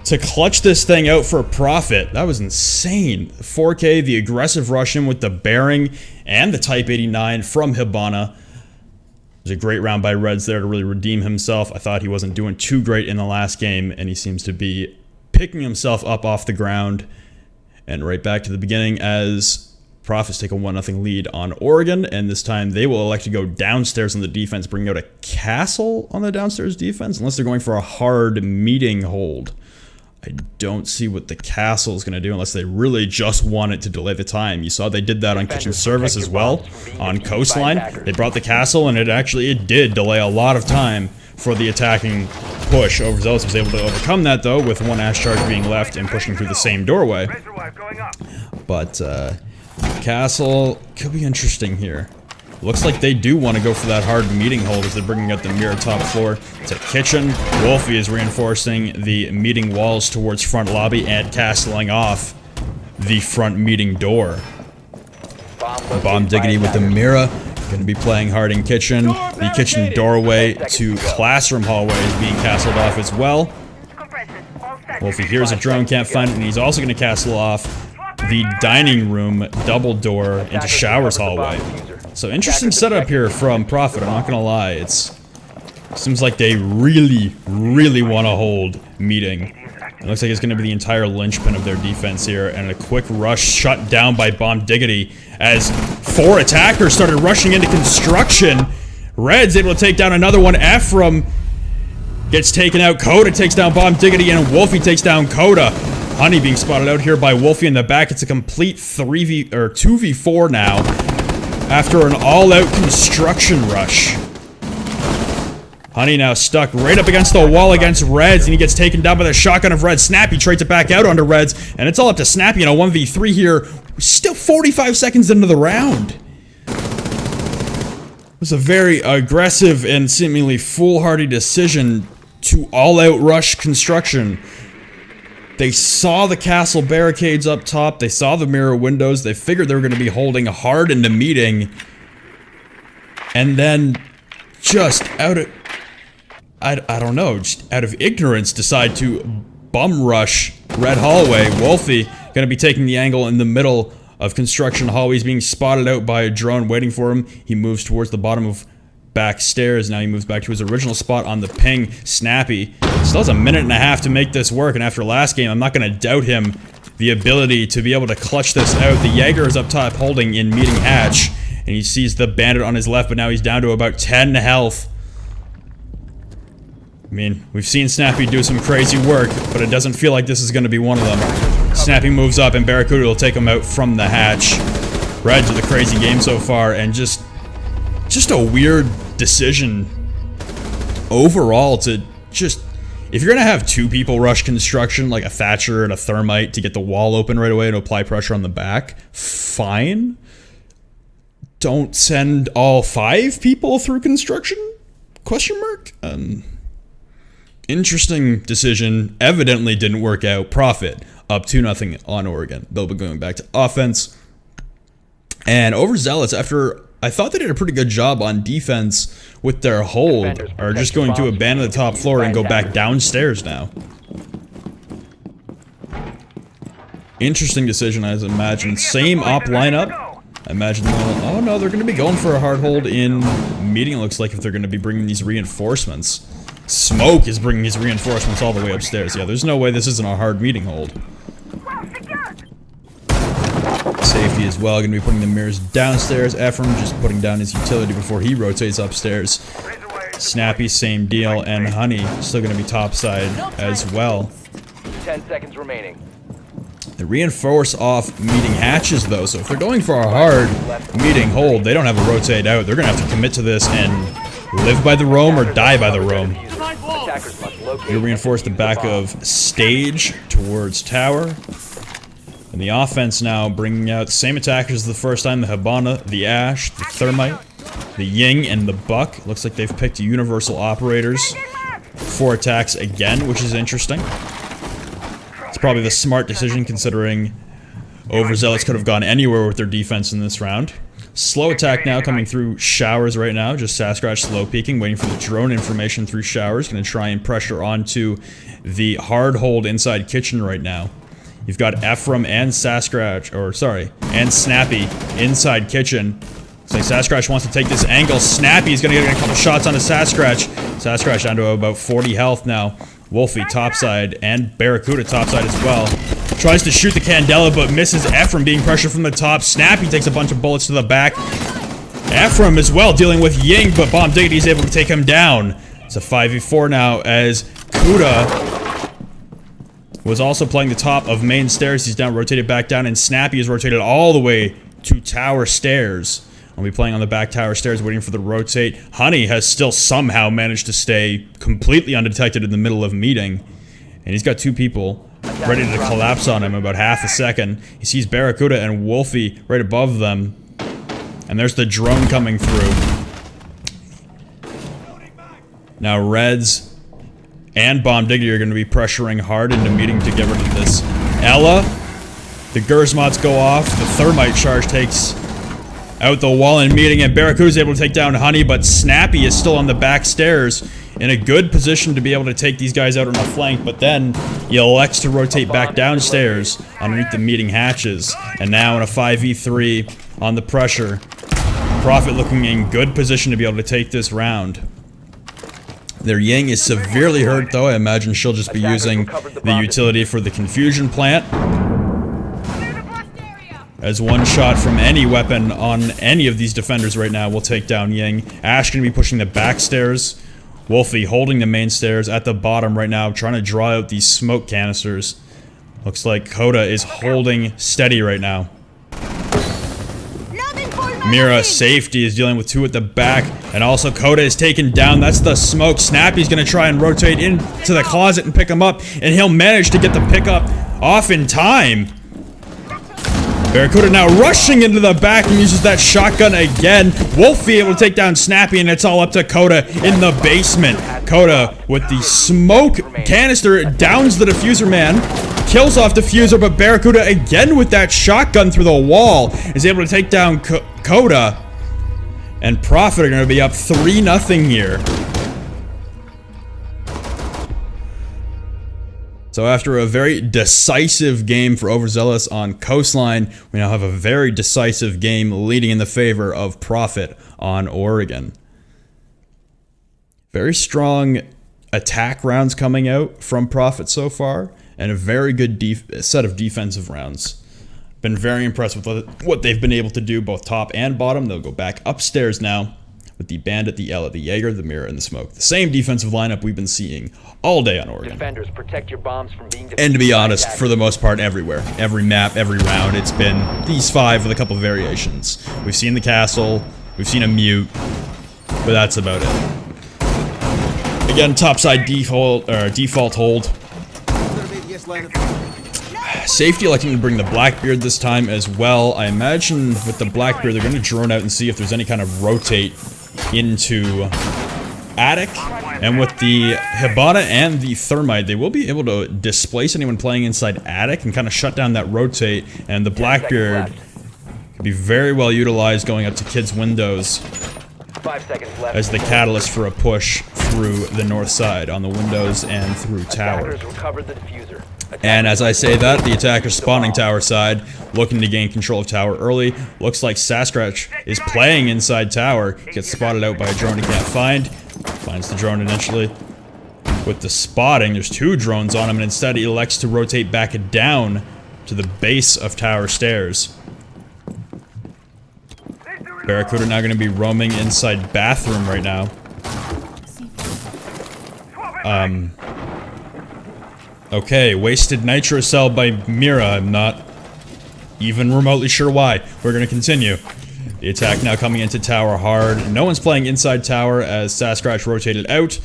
to clutch this thing out for a profit. That was insane. 4K, the aggressive rush in with the bearing and the Type 89 from Hibana. It was a great round by Reds there to really redeem himself. I thought he wasn't doing too great in the last game, and he seems to be picking himself up off the ground. And right back to the beginning as Profits take a 1-0 lead on Oregon, and this time they will elect to go downstairs on the defense, bringing out a castle on the downstairs defense, unless they're going for a hard meeting hold. I don't see what the castle is going to do unless they really just want it to delay the time. You saw they did that on Kitchen Service as well, on Coastline. They brought the castle, and it did delay a lot of time for the attacking push. Overzealous was able to overcome that, though, with one Ash charge being left and pushing through the same doorway. But, castle could be interesting here. Looks like they do want to go for that hard meeting hold as they're bringing out the mirror top floor to kitchen. Wolfie is reinforcing the meeting walls towards front lobby and castling off the front meeting door. Bomb Diggity with the mirror. Going to be playing hard in kitchen. The kitchen doorway to classroom hallway is being castled off as well. Wolfie hears a drone, can't find it, and he's also going to castle off the dining room double door into showers hallway. So interesting setup here from Prophet, I'm not gonna lie. It seems like they really, really want to hold meeting. It looks like it's gonna be the entire linchpin of their defense here, and a quick rush shut down by Bomb Diggity as 4 attackers started rushing into construction. Red's able to take down another one. Ephraim gets taken out. Coda takes down Bomb Diggity, and Wolfie takes down Coda. Honey being spotted out here by Wolfie in the back. It's a complete 2v4 now after an all-out construction rush. Honey now stuck right up against the wall against Reds, and he gets taken down by the shotgun of Reds. Snappy trades it back out onto Reds, and it's all up to Snappy in a 1v3 here. Still 45 seconds into the round. It was a very aggressive and seemingly foolhardy decision to all-out rush construction. They saw the castle barricades up top, they saw the mirror windows, they figured they were going to be holding hard into meeting, and then just out of, I don't know, just out of ignorance decide to bum rush Red Hallway. Wolfie going to be taking the angle in the middle of construction hallway. He's being spotted out by a drone waiting for him. He moves towards the bottom of back stairs. Now he moves back to his original spot on the ping. Snappy still has a minute and a half to make this work, and after last game, I'm not going to doubt him the ability to be able to clutch this out. The Jaeger is up top holding in meeting hatch, and he sees the bandit on his left, but now he's down to about 10 health. I mean, we've seen Snappy do some crazy work, but it doesn't feel like this is going to be one of them. Snappy moves up, and Barracuda will take him out from the hatch. Reds with a crazy game so far, and just a weird decision overall to just... If you're going to have 2 people rush construction, like a Thatcher and a Thermite, to get the wall open right away and apply pressure on the back, fine. Don't send all 5 people through construction? Question mark? Interesting decision. Evidently didn't work out. Profit up 2-0 on Oregon. They'll be going back to offense. And Overzealous, after I thought they did a pretty good job on defense with their hold, are just going to abandon the top floor and go back downstairs now. Interesting decision, as imagined. Same op lineup. I imagine oh no, they're going to be going for a hard hold in meeting, it looks like, if they're going to be bringing these reinforcements. Smoke is bringing his reinforcements all the way upstairs. Yeah, there's no way this isn't a hard meeting hold. Safety as well, going to be putting the mirrors downstairs. Ephraim just putting down his utility before he rotates upstairs. Snappy, same deal, and Honey still going to be topside as well. 10 seconds remaining. They reinforce off meeting hatches though, so if they're going for a hard meeting hold, they don't have a rotate out. They're going to have to commit to this and live by the roam or die by the roam. You reinforce the back of stage towards tower. And the offense now bringing out the same attackers as the first time, the Hibana, the Ash, the Thermite, the Ying, and the Buck. Looks like they've picked universal operators for attacks again, which is interesting. It's probably the smart decision considering OverZealous could have gone anywhere with their defense in this round. Slow attack now coming through showers right now, just Sasquatch slow peeking, waiting for the drone information through showers. Going to try and pressure onto the hard hold inside kitchen right now. You've got Ephraim and Sasquatch, or sorry, and Snappy inside kitchen. Looks like Sasquatch wants to take this angle. Snappy's gonna get a couple shots on a Sasquatch. Sasquatch down to about 40 health now. Wolfie topside and Barracuda topside as well. Tries to shoot the Candela but misses. Ephraim being pressured from the top. Snappy takes a bunch of bullets to the back. Ephraim as well dealing with Ying, but Bomb Diggity is able to take him down. It's a 5v4 now as Kuda was also playing the top of main stairs. He's down, rotated back down, and Snappy is rotated all the way to tower stairs. I'll be playing on the back tower stairs, waiting for the rotate. Honey has still somehow managed to stay completely undetected in the middle of meeting. And he's got two people ready to collapse on him about half a second. He sees Barracuda and Wolfie right above them. And there's the drone coming through. Now Reds and Bomb Diggity are going to be pressuring hard into meeting to get rid of this. Ella, the Gersmots go off. The Thermite charge takes out the wall in meeting, and Barracuda's able to take down Honey, but Snappy is still on the back stairs in a good position to be able to take these guys out on a flank, but then he elects to rotate back downstairs underneath the meeting hatches. And now in a 5v3 on the pressure, Prophet looking in good position to be able to take this round. Their Ying is severely hurt though. I imagine she'll just be using the utility for the confusion plant. As one shot from any weapon on any of these defenders right now will take down Ying. Ash gonna be pushing the back stairs. Wolfie holding the main stairs at the bottom right now, trying to draw out these smoke canisters. Looks like Coda is holding steady right now. Mira safety is dealing with two at the back, and also Coda is taken down. That's the smoke. Snappy's gonna try and rotate into the closet and pick him up, and he'll manage to get the pickup off in time. Barracuda now rushing into the back and uses that shotgun again. Wolfie able to take down Snappy, and it's all up to Coda in the basement. Coda with the smoke canister downs the diffuser man. Kills off diffuser, but Barracuda again with that shotgun through the wall is able to take down Coda. And Prophet are going to be up 3-0 here. So after a very decisive game for OverZealous on Coastline, we now have a very decisive game leading in the favor of Prophet on Oregon. Very strong attack rounds coming out from Prophet so far, and a very good set of defensive rounds. Been very impressed with what they've been able to do, both top and bottom. They'll go back upstairs now with the Bandit, the Ella, the Jaeger, the Mirror, and the Smoke. The same defensive lineup we've been seeing all day on Oregon. Defenders, protect your bombs from being defeated. And to be honest, for the most part, everywhere. Every map, every round, it's been these five with a couple variations. We've seen the castle, we've seen a mute, but that's about it. Again, topside default hold. Safety electing to bring the Blackbeard this time as well. I imagine with the Blackbeard, they're going to drone out and see if there's any kind of rotate into attic. And with the Hibana and the Thermite, they will be able to displace anyone playing inside attic and kind of shut down that rotate. And the Blackbeard could be very well utilized going up to kids' windows 5 seconds left as the catalyst for a push through the north side on the windows and through tower. Attackers recovered the diffuser. And as I say that, the attacker's spawning tower side, looking to gain control of tower early. Looks like Sasquatch is playing inside tower. Gets spotted out by a drone he can't find. Finds the drone initially. With the spotting, there's 2 drones on him, and instead he elects to rotate back down to the base of tower stairs. Barracuda now going to be roaming inside bathroom right now. Okay, wasted nitro cell by Mira. I'm not even remotely sure why. We're going to continue. The attack now coming into tower hard. No one's playing inside tower as Sasquatch rotated out.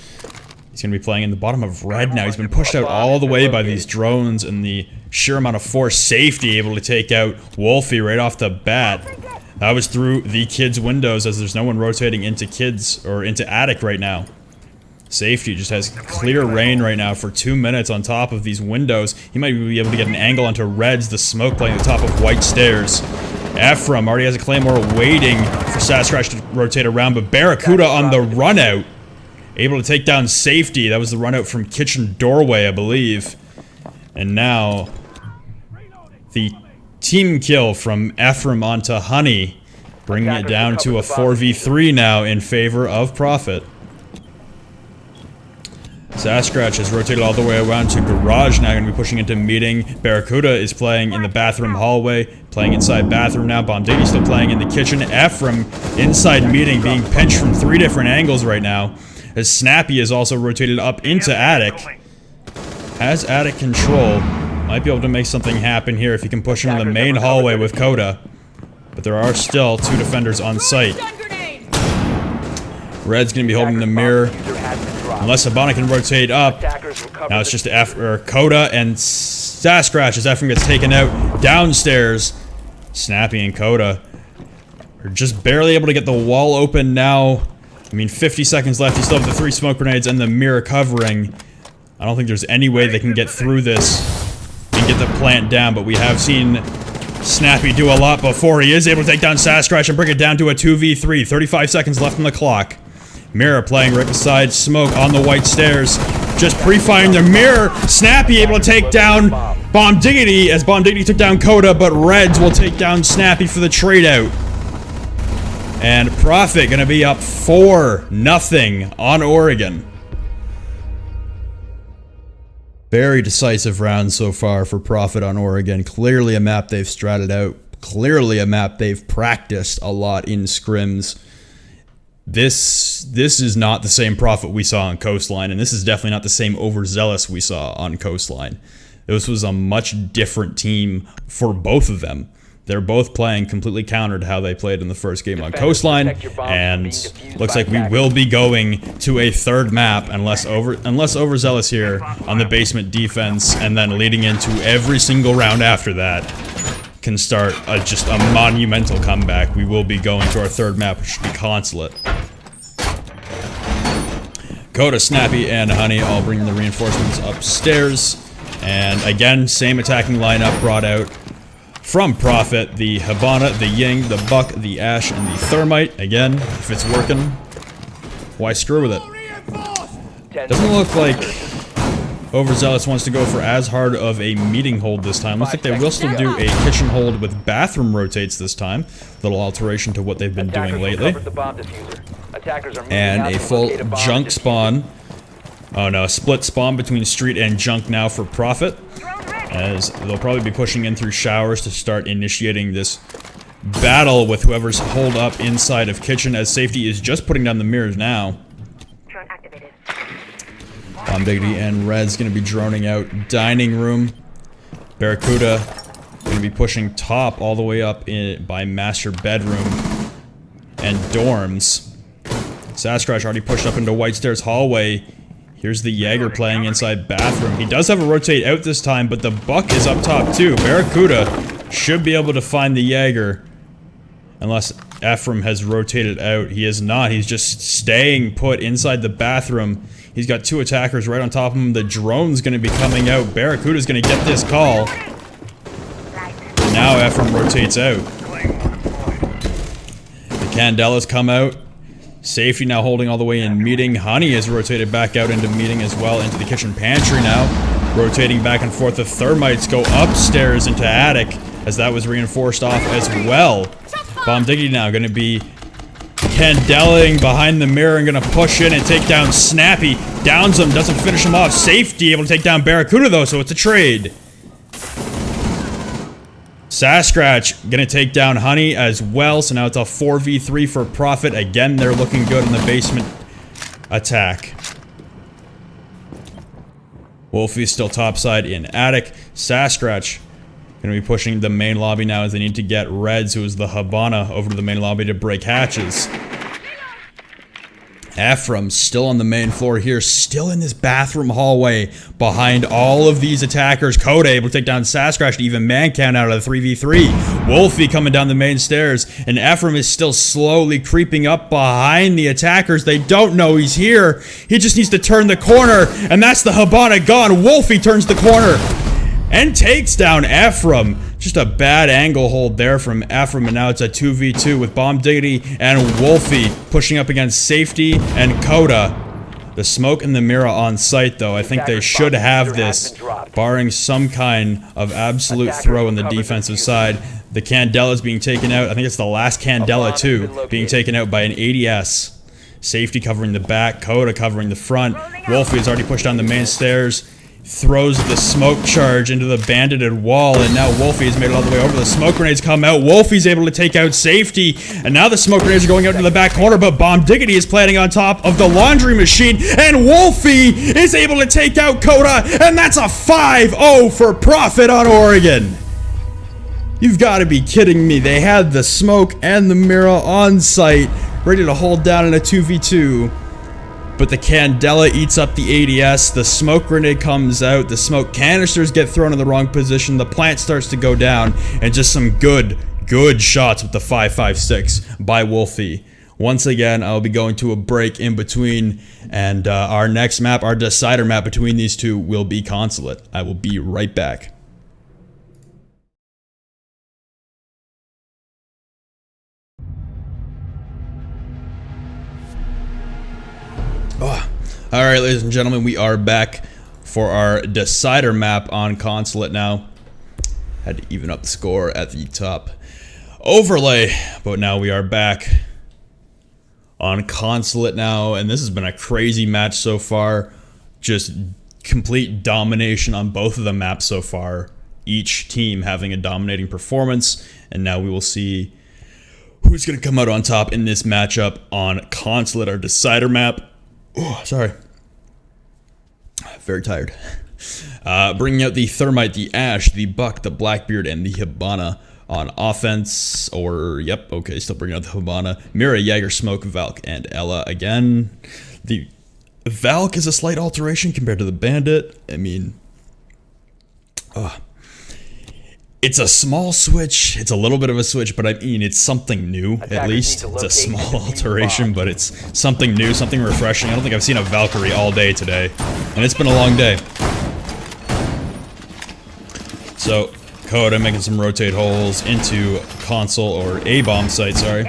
He's going to be playing in the bottom of red now. He's been pushed out all the way by these drones and the sheer amount of force safety able to take out Wolfie right off the bat. That was through the kids' windows as there's no one rotating into kids or into attic right now. Safety just has clear rain right now for 2 minutes on top of these windows. He might be able to get an angle onto Reds, the smoke playing at the top of white stairs. Ephraim already has a claymore waiting for Sasquatch to rotate around, but Barracuda on the run out. Able to take down Safety. That was the run out from kitchen doorway, I believe. And now the team kill from Ephraim onto Honey, bringing it down to a 4v3 now in favor of Prophet. Sasquatch has rotated all the way around to garage now, going to be pushing into meeting. Barracuda is playing in the bathroom hallway, playing inside bathroom now. Bombdini still playing in the kitchen. Ephraim inside meeting, being pinched from 3 different angles right now. As Snappy is also rotated up into attic. Has attic control. Might be able to make something happen here if he can push him in the main hallway with Coda. But there are still 2 defenders on site. Red's going to be holding the mirror. Unless Habana can rotate up. Now it's just Coda and Sasquatch as Ephraim gets taken out downstairs. Snappy and Coda are just barely able to get the wall open now. I mean, 50 seconds left. You still have the 3 smoke grenades and the mirror covering. I don't think there's any way they can get through this and get the plant down, but we have seen Snappy do a lot before. He is able to take down Sasquatch and bring it down to a 2v3. 35 seconds left on the clock. Mirror playing right beside Smoke on the white stairs. Just pre-firing the mirror. Snappy able to take down Bomb Diggity as Bomb Diggity took down Coda, but Reds will take down Snappy for the trade out. And Prophet gonna be up 4-0 on Oregon. Very decisive round so far for Prophet on Oregon. Clearly a map they've stratted out. Clearly a map they've practiced a lot in scrims. This is not the same Prophet we saw on Coastline, and this is definitely not the same OverZealous we saw on Coastline. This was a much different team for both of them. They're both playing completely counter to how they played in the first game on Coastline, and looks like we will be going to a 3rd map unless OverZealous here on the basement defense, and then leading into every single round after that can start just a monumental comeback. We will be going to our 3rd map, which should be Consulate. Coda, Snappy, and Honey all bringing the reinforcements upstairs. And again, same attacking lineup brought out from Prophet. The Habana, the Ying, the Buck, the Ash, and the Thermite. Again, if it's working, why screw with it? Doesn't look like OverZealous wants to go for as hard of a meeting hold this time. Looks like they will still do a kitchen hold with bathroom rotates this time. Little alteration to what they've been doing lately. And a full junk spawn. Oh no, a split spawn between street and junk now for Prophet. As they'll probably be pushing in through showers to start initiating this battle with whoever's holed up inside of kitchen, as Safety is just putting down the mirrors now. Diggity and Red's gonna be droning out dining room. Barracuda gonna be pushing top all the way up by master bedroom and dorms. Sasquatch already pushed up into White Stairs hallway. Here's the Jaeger playing inside bathroom. He does have a rotate out this time, but the Buck is up top too. Barracuda should be able to find the Jaeger. Unless Ephraim has rotated out. He is not. He's just staying put inside the bathroom. He's got 2 attackers right on top of him. The drone's going to be coming out. Barracuda's going to get this call. Now Ephraim rotates out. The Candelas come out. Safety now holding all the way in meeting. Honey is rotated back out into meeting as well, into the kitchen pantry now. Rotating back and forth, the thermites go upstairs into attic as that was reinforced off as well. Bomb Diggity now going to be Candelaing behind the mirror and going to push in and take down Snappy. Downs him, doesn't finish him off. Safety able to take down Barracuda though, so it's a trade. Sasquatch going to take down Honey as well, so now it's a 4v3 for Profit. Again, they're looking good in the basement attack. Wolfie's still topside in attic. Sasquatch going to be pushing the main lobby now as they need to get Reds, who is the Habana, over to the main lobby to break hatches. Ephraim still on the main floor here, still in this bathroom hallway behind all of these attackers. Coda able to take down Sasquatch to even man-count out of the 3v3. Wolfie coming down the main stairs, and Ephraim is still slowly creeping up behind the attackers. They don't know he's here. He just needs to turn the corner, and that's the Habana gone. Wolfie turns the corner and takes down Ephraim. Just a bad angle hold there from Ephraim, and now it's a 2v2 with Bomb Diggity and Wolfie pushing up against Safety and Coda. The smoke and the mirror on site, though. I think they should have this, barring some kind of absolute throw on the defensive side. The Candela's being taken out. I think it's the last Candela, too, being taken out by an ADS. Safety covering the back, Coda covering the front. Wolfie has already pushed down the main stairs. Throws the smoke charge into the bandited wall, and now Wolfie has made it all the way over. The smoke grenades come out. Wolfie's able to take out Safety, and now the smoke grenades are going out to the back corner, but Bomb Diggity is planting on top of the laundry machine, and Wolfie is able to take out Coda, and that's a 5-0 for Profit on Oregon. You've got to be kidding me. They had the smoke and the mirror on site, ready to hold down in a 2v2. But the Candela eats up the ADS, the smoke grenade comes out, the smoke canisters get thrown in the wrong position, the plant starts to go down, and just some good shots with the 5.56 by Wolfie. Once again, I'll be going to a break in between, and our next map, our decider map between these two, will be Consulate. I will be right back. Alright, ladies and gentlemen, we are back for our decider map on Consulate now. Had to even up the score at the top overlay, but now we are back on Consulate now, and this has been a crazy match so far. Just complete domination on both of the maps so far. Each team having a dominating performance, and now we will see who's going to come out on top in this matchup on Consulate, our decider map. Oh, sorry. Very tired. Bringing out the Thermite, the Ash, the Buck, the Blackbeard, and the Habana on offense. Or, yep, okay, still bringing out the Habana. Mira, Jaeger, Smoke, Valk, and Ella again. The Valk is a slight alteration compared to the Bandit. I mean, it's a small switch, it's a little bit of a switch, but I mean, it's something new, at least. It's a small alteration, but it's something new, something refreshing. I don't think I've seen a Valkyrie all day today, and it's been a long day. So, Coda making some rotate holes into console, or A-bomb site, sorry.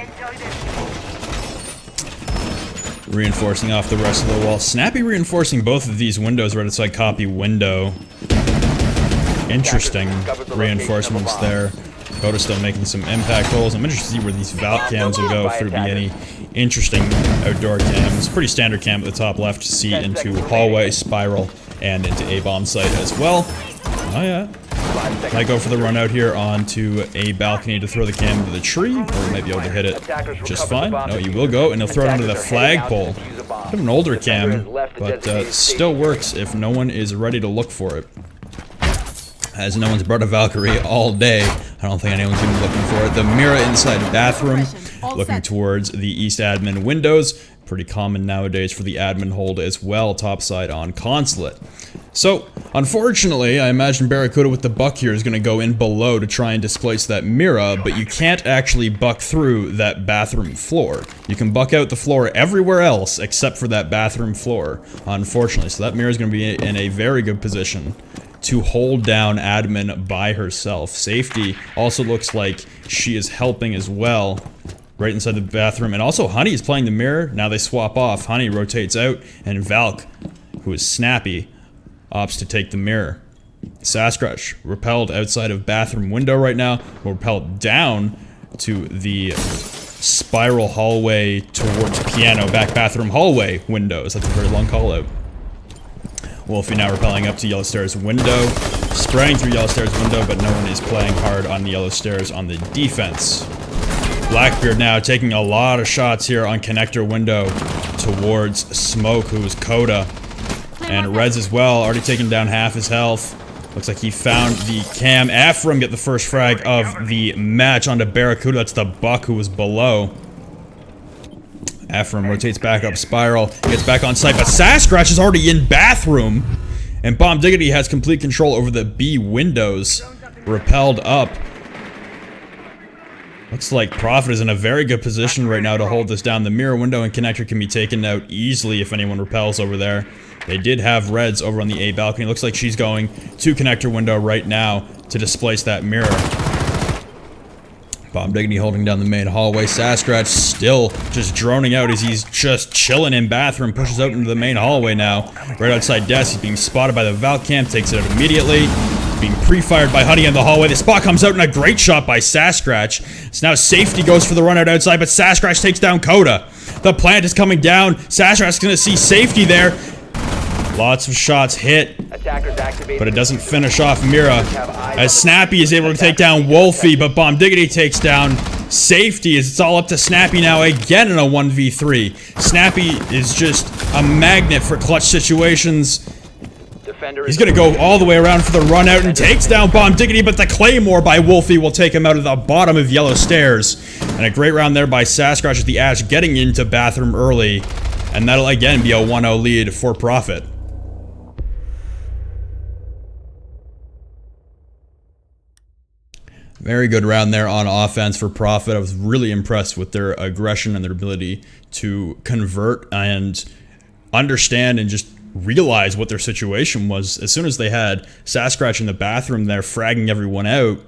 Reinforcing off the rest of the wall. Snappy reinforcing both of these windows right outside copy window. Interesting reinforcements there. Coda's still making some impact holes. I'm interested to see where these Valk cams will go, if there'd be any interesting outdoor cams. Pretty standard cam at the top left to see into hallway, spiral, and into A-bomb site as well. Oh yeah. Might go for the run out here onto a balcony to throw the cam into the tree, or might be able to hit it just fine. No, you will go, and he'll throw it onto the flagpole. Kind of an older cam, but still works if no one is ready to look for it. As no one's brought a Valkyrie all day, I don't think anyone's going to be looking for it. The Mira inside bathroom, looking towards the east admin windows. Pretty common nowadays for the admin hold as well, topside on Consulate. So, unfortunately, I imagine Barracuda with the Buck here is going to go in below to try and displace that Mira, but you can't actually buck through that bathroom floor. You can buck out the floor everywhere else except for that bathroom floor, unfortunately. So that Mira is going to be in a very good position to hold down admin by herself. Safety also looks like she is helping as well, right inside the bathroom. And also Honey is playing the mirror. Now they swap off. Honey rotates out, and Valk, who is snappy, opts to take the mirror. Sasquatch repelled outside of bathroom window right now. Will repel down to the spiral hallway towards piano, back bathroom hallway windows. That's a very long call out. Wolfie now repelling up to yellow stairs window, spraying through yellow stairs window, but no one is playing hard on the yellow stairs on the defense. Blackbeard now taking a lot of shots here on connector window towards Smoke, who is Coda. And Reds as well, already taking down half his health. Looks like he found the cam. Ephraim get the first frag of the match onto Barracuda. That's the Buck who was below. Ephraim rotates back up spiral, gets back on site, but Sasquatch is already in bathroom. And Bomb Diggity has complete control over the B windows. Repelled up. Looks like Prophet is in a very good position right now to hold this down. The mirror window and connector can be taken out easily if anyone repels over there. They did have Reds over on the A balcony. Looks like she's going to connector window right now to displace that mirror. Bomb Diggity holding down the main hallway. Sasquatch still just droning out as he's just chilling in bathroom. Pushes out into the main hallway now. Right outside desk. He's being spotted by the Valk cam. Takes it out immediately. He's being pre-fired by Honey in the hallway. The spot comes out and a great shot by Sasquatch. So now safety goes for the run out outside, but Sasquatch takes down Coda. The plant is coming down. Sasquatch's gonna see safety there. Lots of shots hit, but it doesn't finish off Mira. As Snappy is able to take down Wolfie, but Bomb Diggity takes down Safety as it's all up to Snappy now again in a 1v3. Snappy is just a magnet for clutch situations. He's gonna go all the way around for the run out and takes down Bomb Diggity, but the Claymore by Wolfie will take him out of the bottom of yellow stairs. And a great round there by Sasquatch at the Ash, getting into bathroom early. And that'll again be a 1-0 lead for Prophet. Very good round there on offense for Prophet. I was really impressed with their aggression and their ability to convert and understand and just realize what their situation was. As soon as they had Sasquatch in the bathroom there fragging everyone out,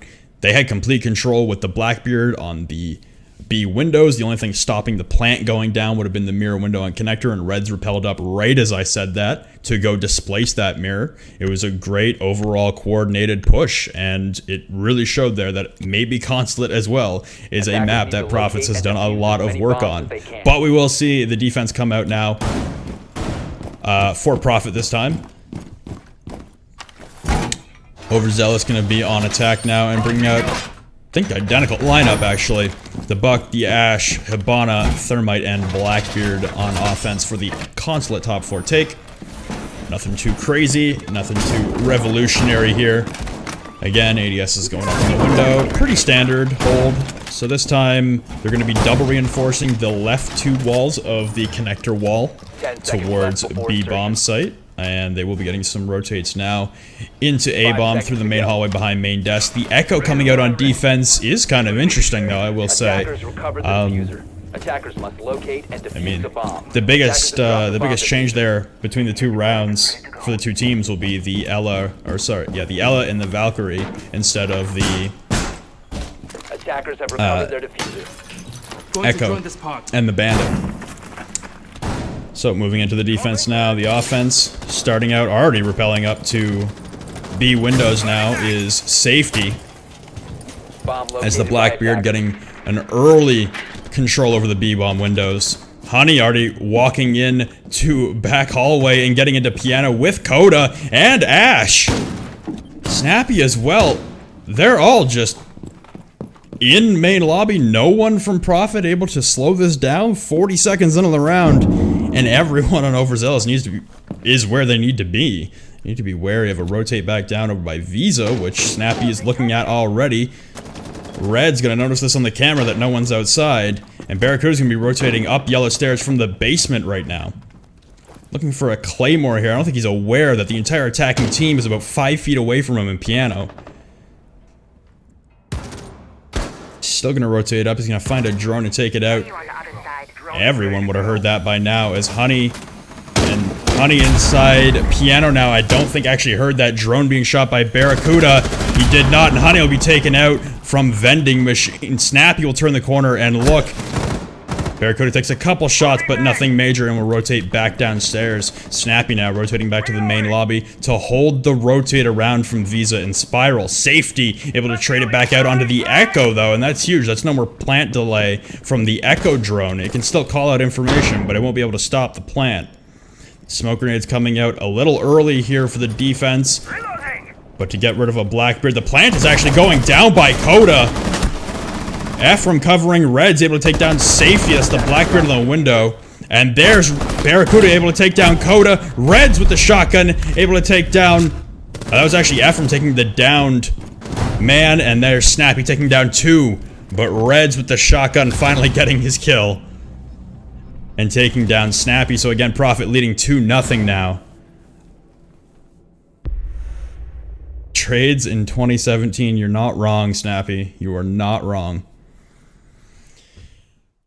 they had complete control with the Blackbeard on the B windows. The only thing stopping the plant going down would have been the mirror window and connector, and Reds repelled up right as I said that to go displace that mirror. It was a great overall coordinated push, and it really showed there that maybe Consulate as well is a map that Prophets has done a lot of work on. But we will see the defense come out now for Prophet this time. OverZealous going to be on attack now and bringing out, I think, identical lineup actually. The Buck, the Ash, Hibana, Thermite, and Blackbeard on offense for the Consulate top floor take. Nothing too crazy, nothing too revolutionary here. Again, ADS is going up in the window. Pretty standard hold. So this time, they're going to be double reinforcing the left two walls of the connector wall towards B-bomb site. And they will be getting some rotates now into A-bomb through the main hallway behind main desk. The Echo coming out on defense is kind of interesting, though, I will say. Attackers must locate and defuse the bomb. The biggest change there between the two rounds for the two teams will be the Ella, or sorry, yeah, the Ella and the Valkyrie instead of the Attackers have recovered their diffuser. Echo and the Bandit. So moving into the defense now, the offense starting out already repelling up to B windows now is Safety, as the Blackbeard getting an early control over the B-bomb windows. Honey already walking in to back hallway and getting into piano with Coda and Ash. Snappy as well. They're all just in main lobby. No one from Prophet able to slow this down. 40 seconds into the round, and everyone on OverZealous is where they need to be. They need to be wary of a rotate back down over by Visa, which Snappy is looking at already. Red's gonna notice this on the camera that no one's outside, and Barracuda's gonna be rotating up yellow stairs from the basement right now. Looking for a Claymore here. I don't think he's aware that the entire attacking team is about 5 feet away from him in piano. Still gonna rotate up. He's gonna find a drone to take it out. Everyone would have heard that by now, as Honey inside piano now. I don't think actually heard that drone being shot by Barracuda. He did not, and Honey will be taken out from vending machine. Snappy will turn the corner and look. Barracuda takes a couple shots, but nothing major, and will rotate back downstairs. Snappy now rotating back to the main lobby to hold the rotate around from Visa and Spiral. Safety able to trade it back out onto the Echo, though, and that's huge. That's no more plant delay from the Echo drone. It can still call out information, but it won't be able to stop the plant. Smoke grenades coming out a little early here for the defense, but to get rid of a Blackbeard. The plant is actually going down by Coda. Ephraim covering Red's able to take down Safety. That's the Blackbeard in the window. And there's Barracuda able to take down Coda. Reds with the shotgun able to take down... that was actually Ephraim taking the downed man. And there's Snappy taking down 2. But Reds with the shotgun finally getting his kill. And taking down Snappy. So again, Prophet leading 2-0 now. Trades in 2017. You're not wrong, Snappy. You are not wrong.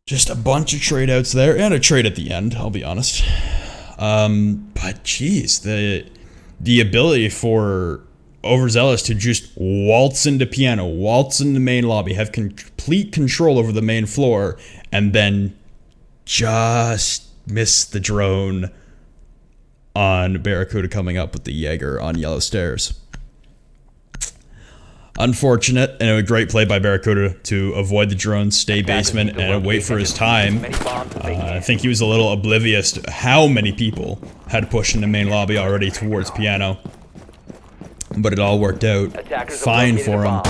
Just a bunch of trade outs there, and a trade at the end, I'll be honest. But geez, the ability for OverZealous to just waltz into piano, waltz into main lobby, have complete control over the main floor, and then just miss the drone on Barracuda coming up with the Jaeger on yellow stairs. Unfortunate, and a great play by Barracuda to avoid the drone, stay basement, and wait for his time. I think he was a little oblivious to how many people had pushed into main lobby already towards piano. But it all worked out fine for him.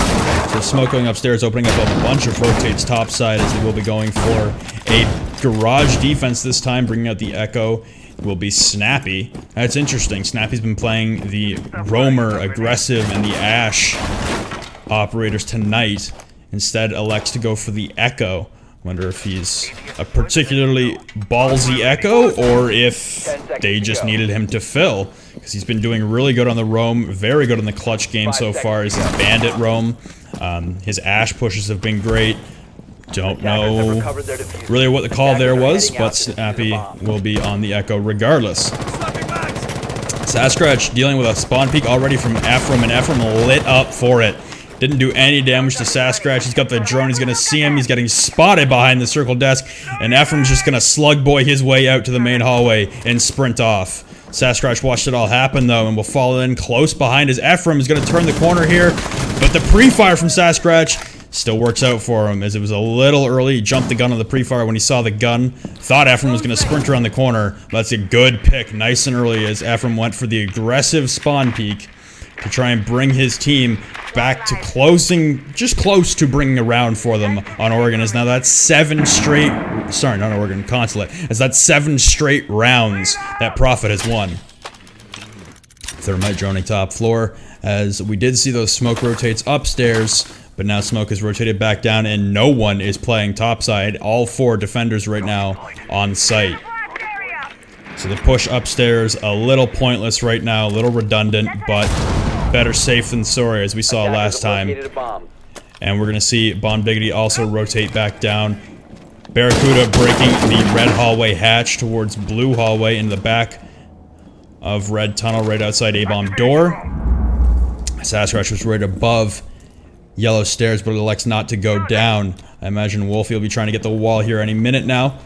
So Smoke going upstairs, opening up a bunch of rotates topside as they will be going for a garage defense this time, bringing out the Echo. Will be Snappy. That's interesting. Snappy's been playing the Roamer, Aggressive, and the Ash operators tonight. Instead elects to go for the Echo. Wonder if he's a particularly ballsy Echo, or if they just needed him to fill. Because he's been doing really good on the roam, very good on the clutch game so far as his bandit roam. His Ash pushes have been great. Don't know really what the call there was, but Snappy will be on the Echo regardless. Sasquatch dealing with a spawn peek already from Ephraim, and Ephraim lit up for it. Didn't do any damage to Sasquatch. He's got the drone. He's going to see him. He's getting spotted behind the circle desk, and Ephraim's just going to slug boy his way out to the main hallway and sprint off. Sasquatch watched it all happen, though, and will fall in close behind as Ephraim is going to turn the corner here, but the pre-fire from Sasquatch still works out for him, as it was a little early. He jumped the gun on the pre-fire when he saw the gun. Thought Ephraim was going to sprint around the corner. That's a good pick, nice and early, as Ephraim went for the aggressive spawn peek to try and bring his team back to just close to bringing a round for them on Oregon. As now that's 7 straight, sorry, not Oregon, Consulate, as that's 7 straight rounds that Prophet has won. Thermite droning top floor, as we did see those smoke rotates upstairs. But now Smoke is rotated back down, and no one is playing topside. All 4 defenders right now on site. So the push upstairs, a little pointless right now, a little redundant, but better safe than sorry, as we saw last time. And we're going to see Bomb Diggity also rotate back down. Barracuda breaking the red hallway hatch towards blue hallway in the back of red tunnel right outside A-bomb door. Sasquatch was right above yellow stairs, but it elects not to go down. I imagine Wolfie will be trying to get the wall here any minute now.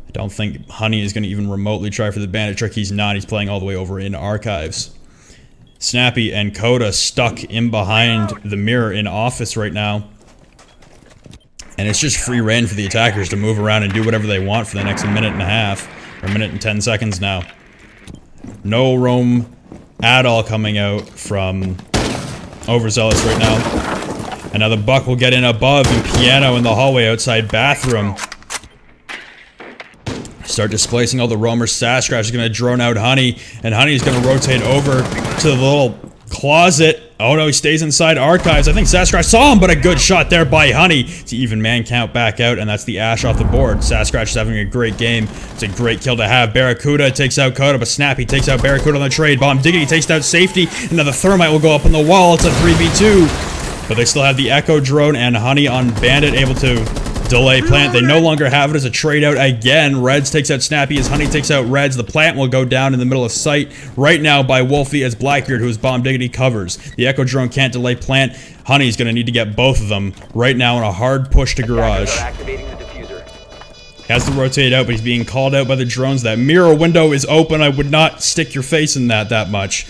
I don't think Honey is going to even remotely try for the bandit trick. He's not. He's playing all the way over in Archives. Snappy and Coda stuck in behind the mirror in office right now. And it's just free reign for the attackers to move around and do whatever they want for the next minute and a half. Or minute and 10 seconds now. No roam at all coming out from OverZealous right now. And now the Buck will get in above, and Piano in the hallway outside bathroom. Start displacing all the roamers. Sasquatch is going to drone out Honey, and Honey is going to rotate over to the little closet. Oh no, he stays inside Archives. I think Sasquatch saw him, but a good shot there by Honey to even man count back out, and that's the Ash off the board. Sasquatch is having a great game. It's a great kill to have. Barracuda takes out Coda, but Snappy takes out Barracuda on the trade. Bomb Diggity takes out Safety, and now the Thermite will go up on the wall. It's a 3v2. But they still have the Echo drone and Honey on Bandit able to delay plant. They no longer have it as a trade out again. Reds takes out Snappy as Honey takes out Reds. The plant will go down in the middle of sight right now by Wolfie as Blackbeard, who is Bomb Diggity, covers. The Echo drone can't delay plant. Honey's going to need to get both of them right now in a hard push to garage. He has to rotate out, but he's being called out by the drones. That mirror window is open. I would not stick your face in that much.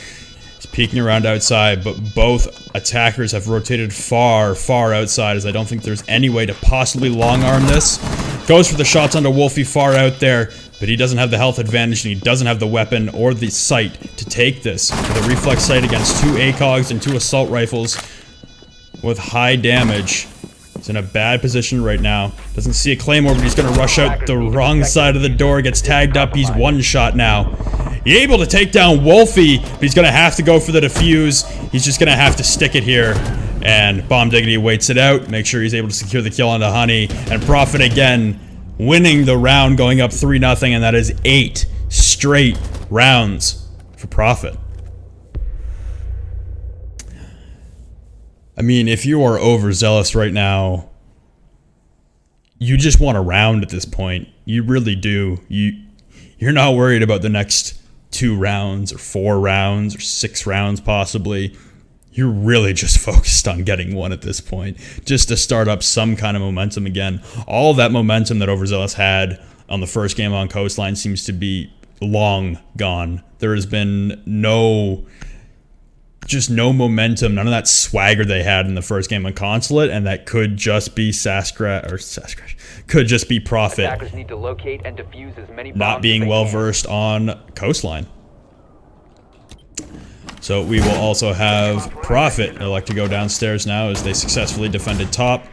He's peeking around outside, but both attackers have rotated far, far outside, as I don't think there's any way to possibly long-arm this. Goes for the shots onto Wolfie far out there, but he doesn't have the health advantage, and he doesn't have the weapon or the sight to take this. With a reflex sight against 2 ACOGs and 2 assault rifles with high damage. He's in a bad position right now. Doesn't see a claymore, but he's going to rush out the wrong side of the door. Gets tagged up. He's one shot now. He's able to take down Wolfie, but he's going to have to go for the defuse. He's just going to have to stick it here. And Bomb Diggity waits it out. Make sure he's able to secure the kill onto Honey. And Prophet again, winning the round, going up 3-0. And that is 8 straight rounds for Prophet. I mean, if you are overzealous right now, you just want a round at this point. You really do. You're not worried about the next 2 rounds or 4 rounds or 6 rounds possibly. You're really just focused on getting one at this point, just to start up some kind of momentum again. All of that momentum that Overzealous had on the first game on Coastline seems to be long gone. There has been no momentum, none of that swagger they had in the first game on Consulate, and that could just be could just be Prophet Attackers need to locate and defuse as many bombs not being as they well can. versed on Coastline. So we will also have Prophet elect to go downstairs now as they successfully defended top.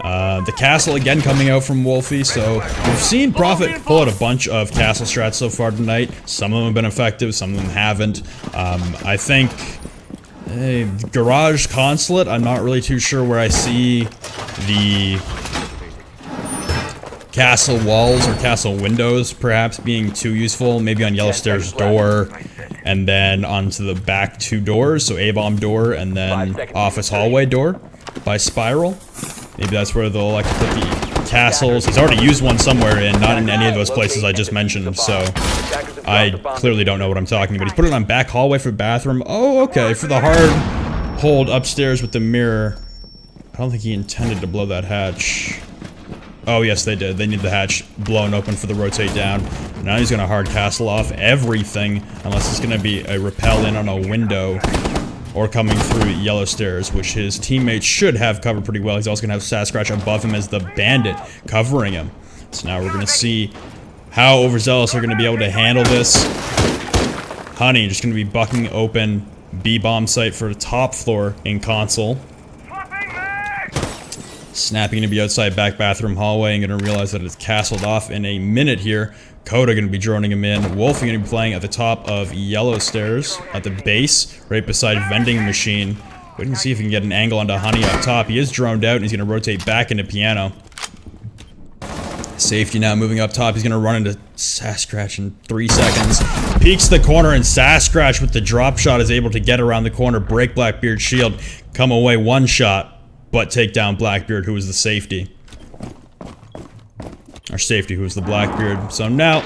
The castle again coming out from Wolfie, so we've seen Prophet pull out a bunch of castle strats so far tonight. Some of them have been effective, some of them haven't. I think Garage Consulate, I'm not really too sure where I see the castle walls or castle windows perhaps being too useful. Maybe on Yellow Stairs door, and then onto the back 2 doors, so A-bomb door and then office hallway door by Spiral. Maybe that's where they'll like to put the castles. He's already used one somewhere in, not in any of those places I just mentioned, so I clearly don't know what I'm talking about. He's put it on back hallway for bathroom. Oh, okay, for the hard hold upstairs with the mirror. I don't think he intended to blow that hatch. Oh, yes, they did. They need the hatch blown open for the rotate down. Now he's going to hard castle off everything, unless it's going to be a rappel in on a window or coming through Yellow Stairs, which his teammates should have covered pretty well. He's also going to have Sasquatch above him as the bandit covering him. So now we're going to see how Overzealous are going to be able to handle this. Honey just going to be bucking open B-bomb site for the top floor in console. Snappy going to be outside back bathroom hallway and going to realize that it's castled off in a minute here. Coda going to be droning him in. Wolfie going to be playing at the top of Yellow Stairs at the base, right beside vending machine. Waiting to see if he can get an angle onto Honey up top. He is droned out and he's going to rotate back into Piano. Safety now moving up top. He's going to run into Sasquatch in 3 seconds. Peeks the corner and Sasquatch with the drop shot is able to get around the corner, break Blackbeard's shield, come away 1 shot. But take down Blackbeard, who was the safety. Or safety, who was the Blackbeard. So now,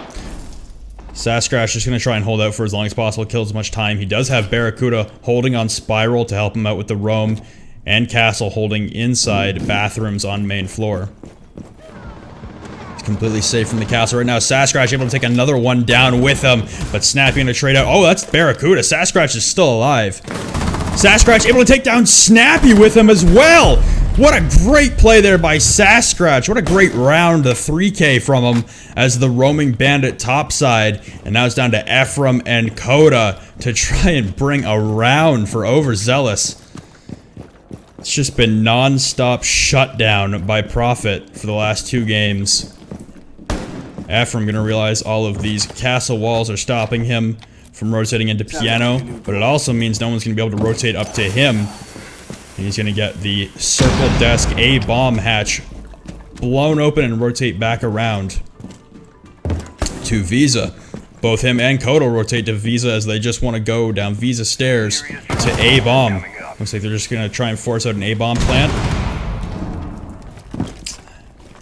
Sasquatch is going to try and hold out for as long as possible, kill as much time. He does have Barracuda holding on Spiral to help him out with the roam, and Castle holding inside bathrooms on main floor. He's completely safe from the castle right now. Sasquatch able to take another one down with him, but Snappy going to trade out. Oh, that's Barracuda. Sasquatch is still alive. Sasquatch able to take down Snappy with him as well. What a great play there by Sasquatch. What a great round, the 3K from him as the roaming bandit topside. And now it's down to Ephraim and Coda to try and bring a round for Overzealous. It's just been non-stop shutdown by Prophet for the last 2 games. Ephraim gonna realize all of these castle walls are stopping him from rotating into Piano, but it also means no one's going to be able to rotate up to him. And he's going to get the circle desk A-bomb hatch blown open and rotate back around to Visa. Both him and Kodo rotate to Visa as they just want to go down Visa stairs to A-bomb. Looks like they're just going to try and force out an A-bomb plant.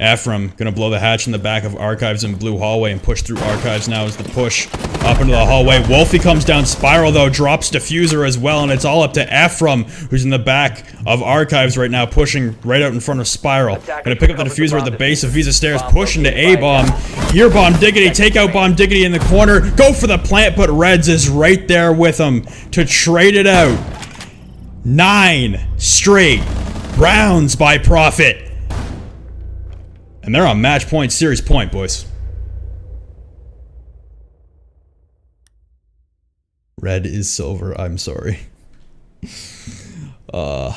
Ephraim gonna blow the hatch in the back of Archives and blue hallway and push through Archives now as the push up into the hallway. Wolfie comes down Spiral though, drops Diffuser as well, and it's all up to Ephraim, who's in the back of Archives right now, pushing right out in front of Spiral. Gonna pick up the Diffuser at the base of Visa Stairs, push into A-Bomb. Here Bomb Diggity, take out Bomb Diggity in the corner, go for the plant, but Reds is right there with him to trade it out. 9 straight rounds by Prophet. And they're on match point, series point, boys. Red is silver, I'm sorry. So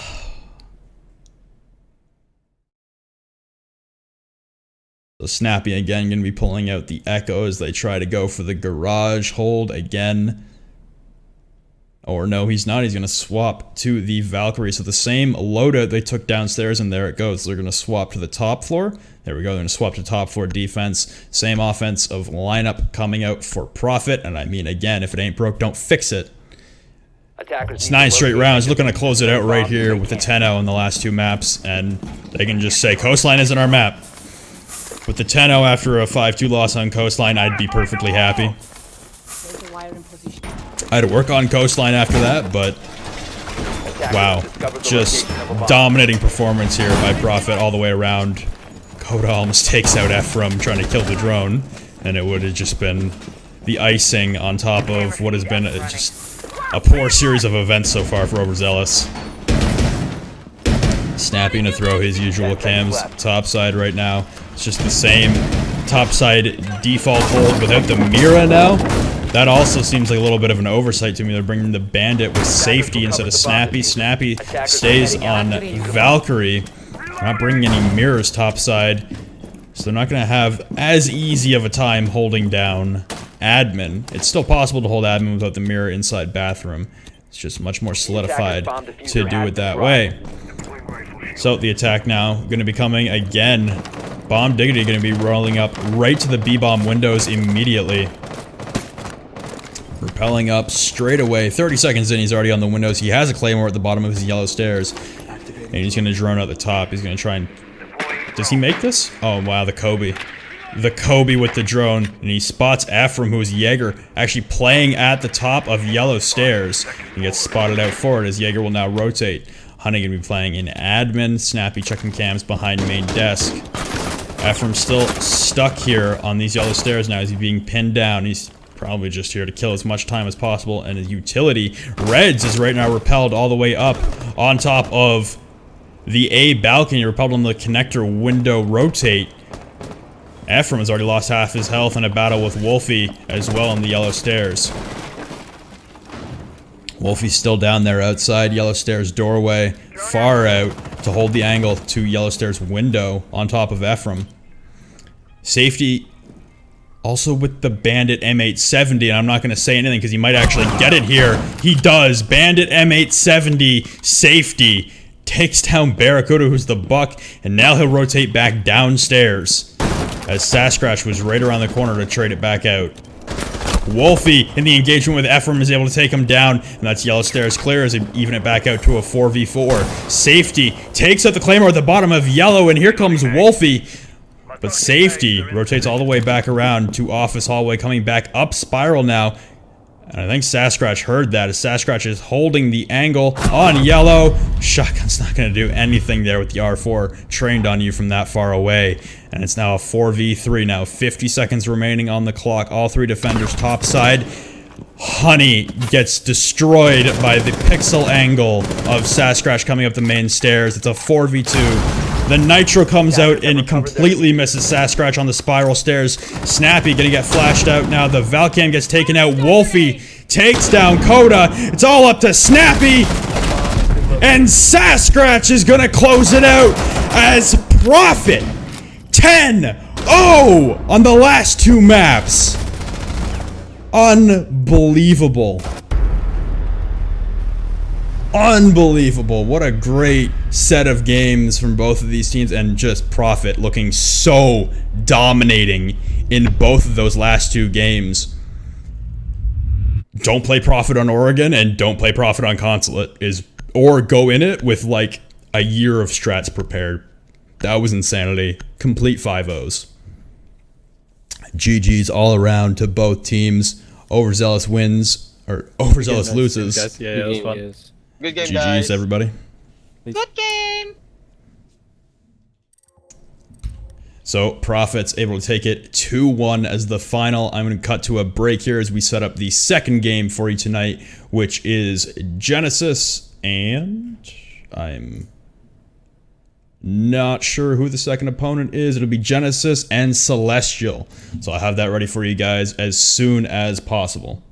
Snappy again gonna be pulling out the Echo as they try to go for the garage hold again. Or no, he's not. He's going to swap to the Valkyrie. So the same loadout they took downstairs, and there it goes. They're going to swap to the top floor. There we go. They're going to swap to top floor defense. Same offensive lineup coming out for Prophet. And I mean, again, if it ain't broke, don't fix it. It's 9 straight rounds. Looking to close it out right here with the 10-0 in the last 2 maps. And they can just say, Coastline isn't our map. With the 10-0 after a 5-2 loss on Coastline, I'd be perfectly happy. I had to work on Coastline after that, but wow, just dominating performance here by Prophet all the way around. Coda almost takes out Ephraim trying to kill the drone, and it would have just been the icing on top of what has been just a poor series of events so far for Overzealous. Snapping to throw his usual cams topside right now. It's just the same topside default hold without the Mira now. That also seems like a little bit of an oversight to me. They're bringing the Bandit with safety instead of Snappy. Snappy stays on Valkyrie. They're not bringing any mirrors topside, so they're not going to have as easy of a time holding down Admin. It's still possible to hold Admin without the mirror inside bathroom. It's just much more solidified to do it that way. So the attack now going to be coming again. Bomb Diggity going to be rolling up right to the B-bomb windows immediately. Repelling up straight away. 30 seconds in, he's already on the windows. He has a Claymore at the bottom of his yellow stairs. And he's going to drone out the top. He's going to try and... Does he make this? Oh, wow, the Kobe. The Kobe with the drone. And he spots Ephraim, who is Jaeger, actually playing at the top of yellow stairs. He gets spotted out forward as Jaeger will now rotate. Honey going to be playing in admin. Snappy checking cams behind main desk. Ephraim still stuck here on these yellow stairs now as he's being pinned down. He's probably just here to kill as much time as possible, and his utility, Reds, is right now repelled all the way up on top of the A balcony, repelled on the connector window rotate. Ephraim has already lost half his health in a battle with Wolfie as well on the yellow stairs. Wolfie's still down there outside yellow stairs doorway, far out to hold the angle to yellow stairs window on top of Ephraim. Safety also with the Bandit M870, and I'm not going to say anything because he might actually get it here. He does. Bandit M870 safety takes down Barracuda, who's the buck, and now he'll rotate back downstairs as Sasquatch was right around the corner to trade it back out. Wolfie in the engagement with Ephraim is able to take him down, and that's yellow stairs clear as they even it back out to a 4v4. Safety takes out the Claymore at the bottom of yellow, and here comes Wolfie. But Safety rotates all the way back around to office hallway, coming back up Spiral now. And I think Sasquatch heard that as Sasquatch is holding the angle on yellow. Shotgun's not going to do anything there with the R4 trained on you from that far away. And it's now a 4v3 now. 50 seconds remaining on the clock. All 3 defenders topside. Honey gets destroyed by the pixel angle of Sasquatch coming up the main stairs. It's a 4v2. The Nitro comes out and completely misses Sasquatch on the spiral stairs. Snappy gonna get flashed out now. The Valcam gets taken out. Wolfie takes down Coda. It's all up to Snappy. And Sasquatch is gonna close it out as Prophet 10-0 on the last 2 maps. Unbelievable. Unbelievable. What a great set of games from both of these teams, and just Prophet looking so dominating in both of those last 2 games. Don't play Prophet on Oregon and don't play Prophet on Consulate, or go in it with like a year of strats prepared. That was insanity. Complete 5-0s. GG's all around to both teams. Overzealous wins, or Overzealous loses. Guys. Yeah, that was fun. Good game, GG's, guys. everybody. Good game. So, Profits able to take it 2-1 as the final. I'm going to cut to a break here as we set up the second game for you tonight, which is Genesis, and I'm not sure who the second opponent is. It'll be Genesis and Celestial. So I'll have that ready for you guys as soon as possible.